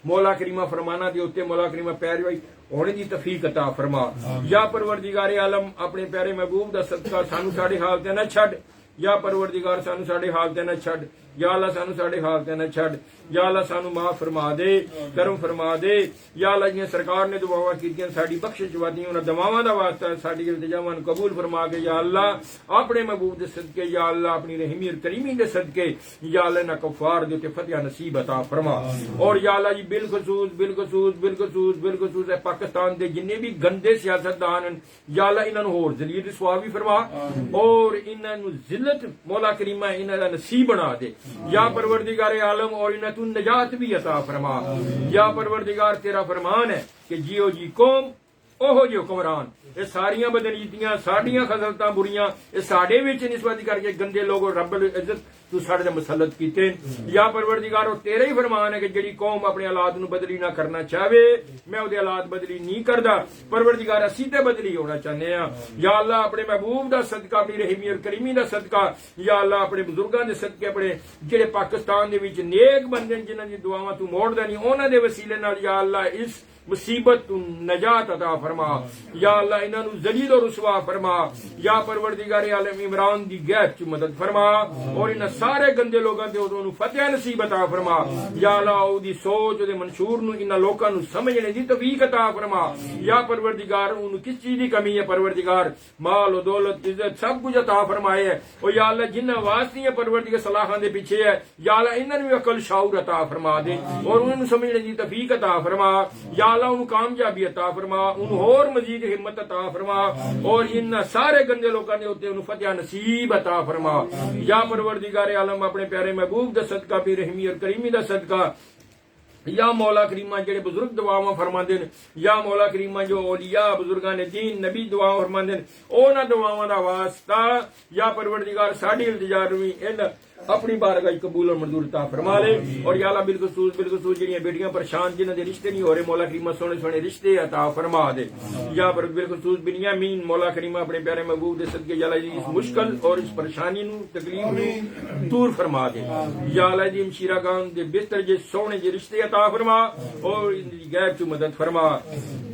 مولا کریمہ فرمانا دے اُتے مولا کریمہ پیروی ہونے دی توفیق عطا فرما یا پروردگار عالم اپنے پیارے محبوب دا صدقہ سانو ساڈے حال تے نہ چھڈ یا پروردگار سانو ساڈے حال تے نہ چھڈ یا اللہ سانو ساڈے حال تے نہ چھڈ یا اللہ سانو معاف فرما دے کرم فرما دے یا اللہ جی سرکار نے دعاواں کیتیاں ساڈی بخشش وادی انہاں دعاواں دا واسطہ ساڈی التجاواں قبول فرما کے یا اللہ اپنے محبوب دے صدقے یا اللہ اپنی رحیمی اور کریمی دے صدقے یا اللہ نہ کفار دے تے فتح نصیب عطا فرما اور یا اللہ جی بالخصوص پاکستان دے جنے بھی گندے سیاستدان ہیں یا اللہ انہاں نوں ہور ذلیل رسوا بھی فرما اور انہاں نوں ذلت مولا کریمہ انہاں دا نصیب بنا دے یا پروردگار عالم اور انہاں تو نجات بھی عطا فرما یا پروردگار تیرا فرمان ہے کہ جیو جی قوم اوہو جی حکمران یہ ساریاں بدنیتیاں ساڈیاں خصلتاں بریاں یہ ساڈے وچ نسبت کر کے گندے لوگ رب العزت تو ساڈے تے مسلط کیتے یا پروردگار او تیرا ہی فرمان ہے کہ جڑی قوم اپنے اولاد نو بدلی نہ کرنا چاہے میں او دی اولاد بدلی نہیں کردا پروردگار اسی تے بدلی ہونا چاہنے ہاں یا اللہ اپنے محبوب دا صدقہ اپنی رحیمی اور کریمی دا صدقہ یا اللہ اپنے بزرگاں دے صدقے اپنے جڑے پاکستان دے وچ نیک بندے جنہاں دی دعاواں تو موڑ دینی انہاں دے وسیلے نال یا اللہ اس مصیبت تو نجات عطا فرما یا اللہ انہاں نوں ذلیل و رسوا فرما یا پروردگار عالم عمران دی غیب چ مدد فرما اور انہاں سارے گندے لوگاں تے انہاں نوں فتح نصیب عطا فرما یا اللہ او دی سوچ دے منشور نوں انہاں لوکاں نوں سمجھنے دی توفیق عطا فرما یا پروردگار انہوں کس چیز دی کمی ہے پروردگار مال و دولت عزت سب کچھ عطا فرمائے ہے او یا اللہ جنہاں واسطے پروردگار صلاحاں دے پیچھے ہے یا اللہ انہاں نوں عقل شعور عطا فرما دے اور انہاں نوں سمجھنے دی توفیق عطا فرما یا اللہ انہوں کامیابی عطا فرما انہوں اور مزید ہمت عطا فرما اور ان سارے گندے لوگوں نے ہوتے انہوں فتح نصیب عطا فرما یا پروردگار عالم اپنے پیارے محبوب دا صدقہ بھی رحمی اور کریمی دا صدقہ یا مولا کریمہ جڑے بزرگ دعاواں فرماندے نے یا مولا کریمہ جو اولیاء بزرگان دین نبی دعا فرماندے نے انہاں دعاواں دا واسطہ یا پروردگار ساڈی التجا روی ان اپنی بارگاہ قبول اور منظور عطا فرما لے اور یا اللہ بالخصوص جڑیاں بیٹیاں پریشان جنہاں دے رشتے نہیں ہو رہے مولا کریمہ سونے سونے رشتے عطا فرما دے یا بالخصوص بنیامین مولا کریمہ اپنے پیارے محبوب دے صدقے یا اللہ اس مشکل اور اس پریشانی نو تکلیف نو دور فرما دے یا اللہ دی مشیرہ گان دے بہتر جے سونے جے رشتے عطا فرما اور ان دی غیب چ مدد فرما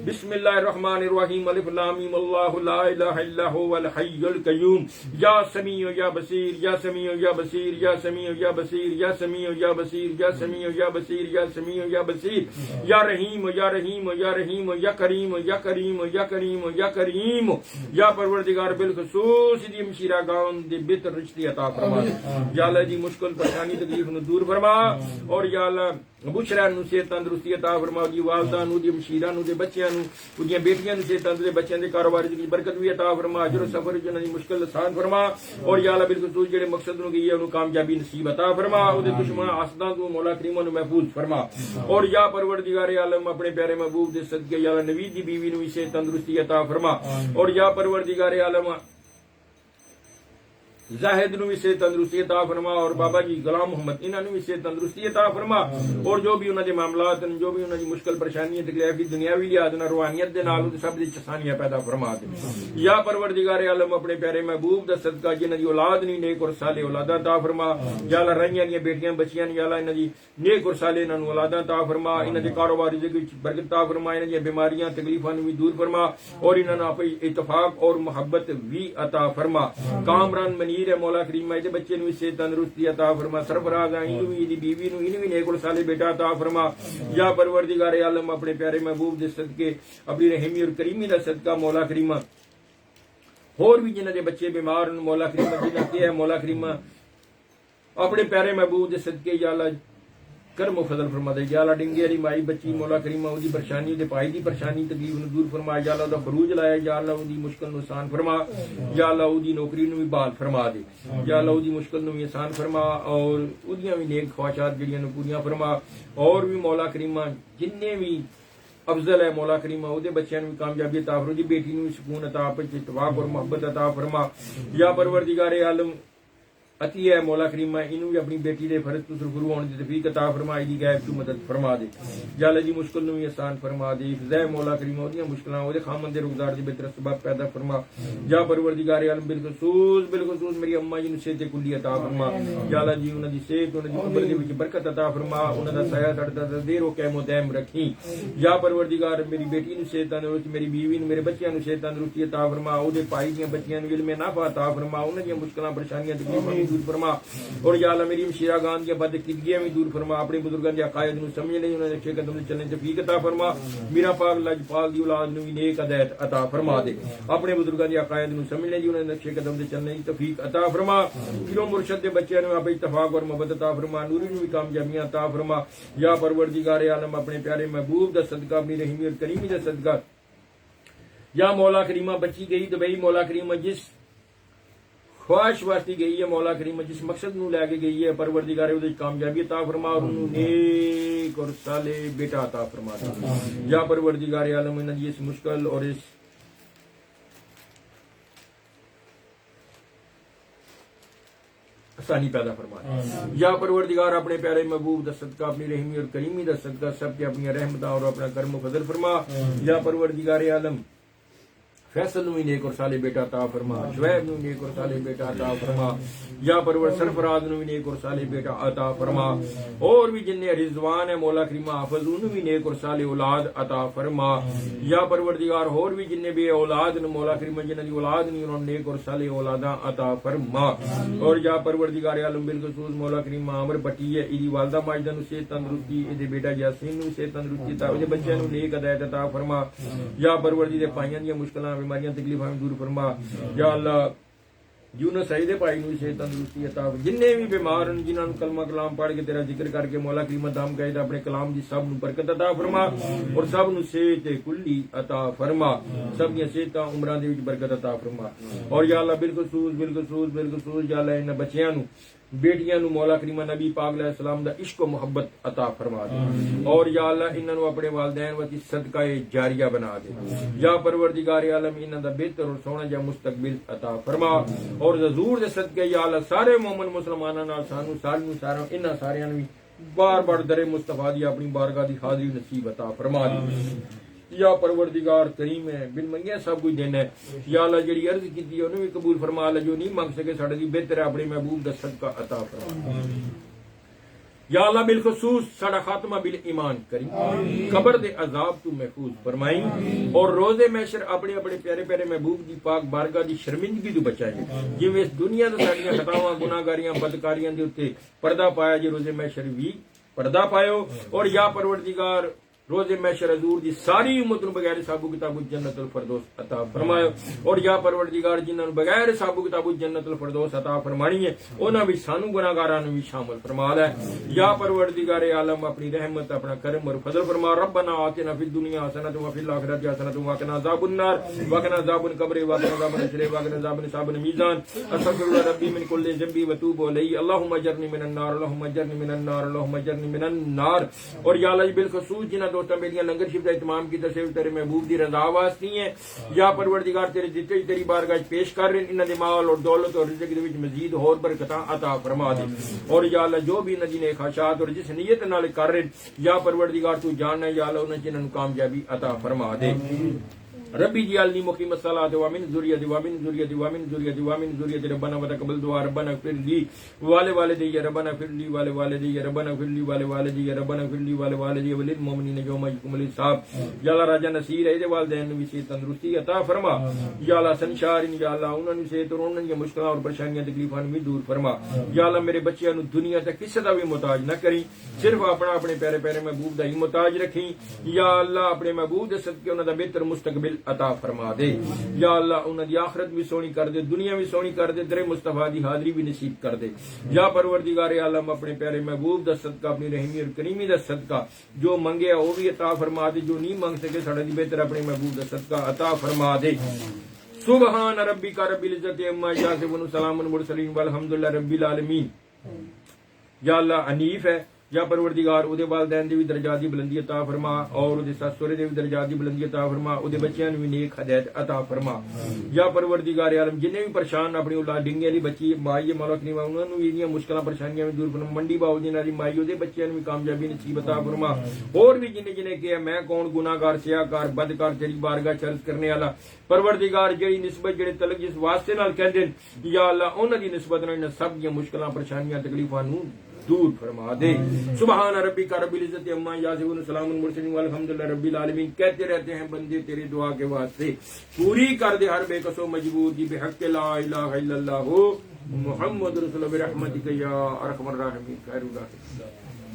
بسم اللہ الرحمن الرحیم الف لام میم اللہ لا الہ الا هو الحی القیوم یا سمیع یا بصیر یا سمیع یا بصیر یا سمیع یا بصیر یا سمیع یا بصیر یا سمیع یا بصیر یا سمیع یا بصیر یا رحیم یا رحیم یا رحیم یا کریم یا کریم یا کریم یا کریم یا پروردگار بالخصوص دی مشیرہ گان دے بہتر رشتے عطا فرما یا اللہ دی مشکل پریشانی تکلیف نو دور فرما اور یا اللہ بشرا نو صحت تندرستی عطا فرما دی والدہ نو دی مشیرہ نو دے بچیاں نو اودیاں بیٹیاں نو صحت تندرستی بچیاں دے کاروبار دی برکت بھی عطا فرما اجر و سفر جنہاں دی مشکل آسان فرما اور یا اللہ بالخصوص جڑے مقصد نو گئی ہے انہوں کامیابی نصیب عطا فرما او دے دشمن حسداں تو مولا کریمہ نو محفوظ فرما اور یا پروردگار عالم اپنے پیارے محبوب دے صدقے یا اللہ نبی دی بیوی نو صحت تندرستی عطا فرما اور یا پروردگار عالم زاہد نو بھی سے تندرستی عطا فرما اور بابا جی غلام محمد انہاں نو بھی سے تندرستی عطا فرما اور جو بھی انہاں دے معاملات ہیں جو بھی انہاں دی مشکل پریشانیاں تکلیف دنیاوی لحاظ نال روحانیت دے نال سب دی آسانیاں پیدا فرما دے یا پروردگار عالم اپنے پیارے محبوب دا صدقہ جنہاں دی اولاد نہیں نیک اور صالح اولاداں عطا فرما یا اللہ رہیاں دی بیٹیاں بچیاں یا اللہ انہاں دی نیک اور صالح انہاں نو اولاداں عطا فرما انہاں دے کاروبار رزق وچ برکت عطا فرما انہاں دی بیماریاں تکلیفاں نو بھی دور فرما اور انہاں نو اپنی اتفاق اور محبت بھی عطا فرما کامران منیر ہے مولا کریم دے بچے نو سے تندرستی عطا فرما سرفراز اینو بھی دی بیوی نو اینو بھی نیک اور صالح بیٹا عطا فرما یا پروردگار عالم اپنے پیارے محبوب دے صدقے اپنی رحمی اور کریمی دا صدقہ مولا کریم اور بھی جنہاں دے بچے بیمار ہیں مولا کریم جنہاں کے ہے مولا کریم اپنے پیارے محبوب دے صدقے یا اللہ کرم و فضل فرما دے یا اللہ ڈنگے والی مائی بچی مولا کریم اودی پریشانی دے پائی دی پریشانی تکلیف نو دور فرما یا اللہ دا خروج لایا یا اللہ اودی مشکل نو آسان فرما یا اللہ اودی نوکری نو بھی بحال فرما دے یا اللہ اودی مشکل نو بھی آسان فرما اور اودیاں بھی نیک خواہشات جڑیاں نو پوریاں فرما اور بھی مولا کریم جننے بھی افضل ہے مولا کریم او دے بچیاں نو کامیابی عطا فرما دی بیٹی نو سکون عطا فرما اتفاق اور محبت عطا فرما یا پروردگار عالم عطی ہے مولا کریم انہوں بھی اپنی بیٹی دے فرض تو سرفرو ہونے دی توفیق عطا فرما دی غیب تو مدد فرما دے یا اللہ جی مشکل نو بھی آسان فرما دے فضائے مولا کریم اودیاں مشکلاں او دے خامن دے روزگار دی بہتر سبب پیدا فرما یا پروردگار عالم بالخصوص میری اماں جی نو صحت کلی عطا فرما یا اللہ جی انہاں دی صحت انہاں دی عمر دے وچ برکت عطا فرما انہاں دا سایہ ساڈے تے دیر و قائم و دائم رکھی یا پروردگار میری بیٹی نو صحت تندرست میری بیوی نو میرے بچیاں نو صحت تندرستی عطا فرما او دے پائی دیاں بچیاں نو علم نافع عطا فرما انہاں دی مشکلاں پریشانیاں تکلیفاں دور فرما اور یا اللہ میری شیرہ گان کی بد قدگیاں بھی دور فرما اپنے بزرگاں دے عقائد نو سمجھنے انہاں دے اچھے قدم تے چلنے توفیق عطا فرما میرا پاک لاجپال دی اولاد نو بھی نیک ہدایت عطا فرما دے اپنے بزرگاں دے عقائد نو سمجھنے دی انہاں دے اچھے قدم تے چلنے دی توفیق عطا فرما پیرو مرشد دے بچیاں نو اپنے اتفاق اور محبت عطا فرما نوری نو بھی کامیابیاں عطا فرما یا پروردگار عالم اپنے پیارے محبوب دا صدقہ اپنی رحمی اور کریمی دا صدقہ یا مولا کریمہ بچی گئی دبئی مولا کریمہ جس خواہش واسطے گئی ہے مولا کریم جس مقصد نو لے کے گئی ہے پروردگار اودے کامیابی عطا فرما اور انہوں نیک اور صالح بیٹا عطا فرما دے یا پروردگار عالم انہاں دی اس مشکل اور اس آسانی پیدا فرما دے یا پروردگار اپنے پیارے محبوب دا صدقہ اپنی رحمی اور کریمی دا صدقہ سب کے اپنی رحمتاں اور اپنا کرم و فضل فرما یا پروردگار عالم فیصل نو نیک اور صالح بیٹا عطا فرما شعیب نو نیک اور صالح بیٹا عطا فرما یا پرور سرفراز نو نیک اور صالح بیٹا عطا فرما اور بھی جننے رضوان ہے مولا کریم حافظ انہوں بھی نیک اور صالح اولاد عطا فرما یا پروردگار اور بھی جننے بے اولاد نو مولا کریم جنہ دی اولاد نہیں انہوں نیک اور صالح اولاداں عطا فرما اور یا پروردگار عالم بالخصوص مولا کریم عمر پٹی ہے ایدی والدہ ماجدہ نو صحت تندرستی ایدے بیٹا یاسین نو صحت تندرستی عطا ایدے بچے نو نیک ہدایت عطا فرما یا پروردگار پائیاں دی مشکلاں بیماریاں تکلیفاں دور فرما یا اللہ یونس سعید پائی نو سے تندرستی عطا جننے بھی بیمار ہیں جنہاں نو کلمہ کلام پڑھ کے تیرا ذکر کر کے مولا کریم دام کہے اپنے کلام دی سب نو برکت عطا فرما اور سب نو صحت کلی عطا فرما سب دی صحت عمراں دے وچ برکت عطا فرما اور یا اللہ بالخصوص یا اللہ ان بچیاں نو بیٹیاں نو مولا کریم نبی پاک علیہ السلام دا عشق و محبت عطا فرما دے اور یا اللہ انہاں نو اپنے والدین وتی صدقہ جاریہ بنا دے یا پروردگار عالم انہاں دا بہتر اور سونا جا مستقبل عطا فرما اور حضور دے صدقے یا اللہ سارے مومن مسلماناں نال سانو سارے انہاں ساریاں نو بار بار در مصطفیٰ دی اپنی بارگاہ دی حاضری نصیب عطا فرما دے یا پروردگار کریم ہے بن منگیا سب کچھ دینا ہے یا اللہ جڑی عرض کیتی ہے انہوں بھی قبول فرما اللہ جو نہیں مانگ سکے ساڈے دی بہتر ہے اپنے محبوب دا صدقہ عطا فرما یا اللہ بالخصوص ساڈا خاتمہ بالایمان کریم قبر دے عذاب تو محفوظ فرمائی اور روز محشر اپنے اپنے پیارے پیارے محبوب دی پاک بارگاہ دی شرمندگی تو بچائی جویں اس دنیا تے ساڈیاں خطاواں گناہگاریاں بدکاریاں دے اوتے پردہ پایا جے روز محشر بھی پردہ پایو اور یا پروردگار روز محشر حضور دی ساری امت نو بغیر حساب و کتاب جنت الفردوس عطا فرمائے اور یا پروردگار جنہاں نو بغیر حساب و کتاب جنت الفردوس عطا فرمانی ہے انہاں وچ سانو گناہگاراں نو بھی شامل فرما لے یا پروردگار عالم اپنی رحمت اپنا کرم اور فضل فرما ربنا آتنا فی الدنیا حسنۃ وفی الآخرۃ حسنۃ وقنا عذاب النار وقنا عذاب القبر وقنا عذاب الحشر وقنا عذاب حساب الميزان استغفر الله ربي من كل ذنب وتوب الیہ اللهم اجرنی من النار اللهم اجرنی من النار اللهم اجرنی من النار اور یا اللہ بالخصوص جنہاں دوستاں بیلیاں لنگر شریف کا اہتمام کی تے تیرے محبوب دی رضا واسطے ہیں یا پروردگار تیرے دتے تیری بارگاہ وچ پیش کر رہے انہاں دے مال اور دولت اور رزق دے وچ مزید اور برکتاں عطا فرما دے اور یا اللہ جو بھی انہاں دی نیک خواہشات اور جس نیت نال کر رہے یا پروردگار تو جاننا یا اللہ انہاں چ کامیابی عطا فرما دے ربی جعلنی مقیم الصلاۃ ومن ذریتی ومن ذریتی ومن ذریتی ومن ذریتی ربنا وتقبل دعاء ربنا اغفر لي ولوالدي ربنا اغفر لي ولوالدي ربنا اغفر لي ولوالدي ربنا اغفر لي ولوالدي وللمؤمنین یوم یقوم الحساب یا اللہ راجا نصیر ہے دے والدین نو بھی صحت تندرستی عطا فرما یا اللہ سنشارین یا اللہ انہاں نو صحت اور انہاں دی مشکلاں اور پریشانیاں تکلیفاں بھی دور فرما یا اللہ میرے بچیاں نو دنیا تے کسے دا بھی محتاج نہ کریں صرف اپنے پیارے پیارے محبوب دا ہی محتاج رکھیں یا اللہ اپنے محبوب دے صدقے انہاں دا بہتر مستقبل عطا فرما دے یا اللہ انہاں دی آخرت بھی سونی کر دے دنیا بھی سونی کر دے در مصطفیٰ دی حاضری بھی نصیب کر دے یا پروردگار عالم اپنے پیارے محبوب دا صدقہ اپنی رحمی اور کریمی دا صدقہ جو منگے وہ بھی عطا فرما دے جو نہیں منگ سکے ساڈا دی بہتر اپنے محبوب دا صدقہ عطا فرما دے سبحان ربک رب العزت عما یصفون سلام المرسلین والحمدللہ رب العالمین یا اللہ حنیف ہے یا پروردگار او دے والدین دی بھی درجات دی بلندی عطا فرما اور او دے سس سورے دی بھی درجات دی بلندی عطا فرما او دے بچیاں نوں بھی نیک ہدایت عطا فرما یا پروردگار عالم جنے بھی پریشان اپنی اولاد ڈنگے والی بچی مائی مالک نہیں انہاں نوں بھی مشکلاں پریشانیاں بھی دور فرما منڈی باؤ دی نال مائی او دے بچیاں نوں بھی کامیابی نصیب عطا فرما اور بھی جنے کہ میں کون گناہگار سیاہکار بدکار تیری بارگاہ چ عرض کرنے والا پروردگار جڑی نسبت جڑے تعلق جس واسطے نال کہندے یا اللہ انہاں دی نسبت نال سب دی مشکلاں پریشانیاں تکلیفاں نوں دور فرما دے سبحان ربک رب العزت عما یصفون سلام المرسلین والحمدللہ رب العالمین کہتے رہتے ہیں بندے تیری دعا کے واسطے پوری کر دے ہر بے کس و مجبور دی بحق لا الہ الا اللہ محمد رسول برحمتک یا ارحم الراحمین خیر الراحمین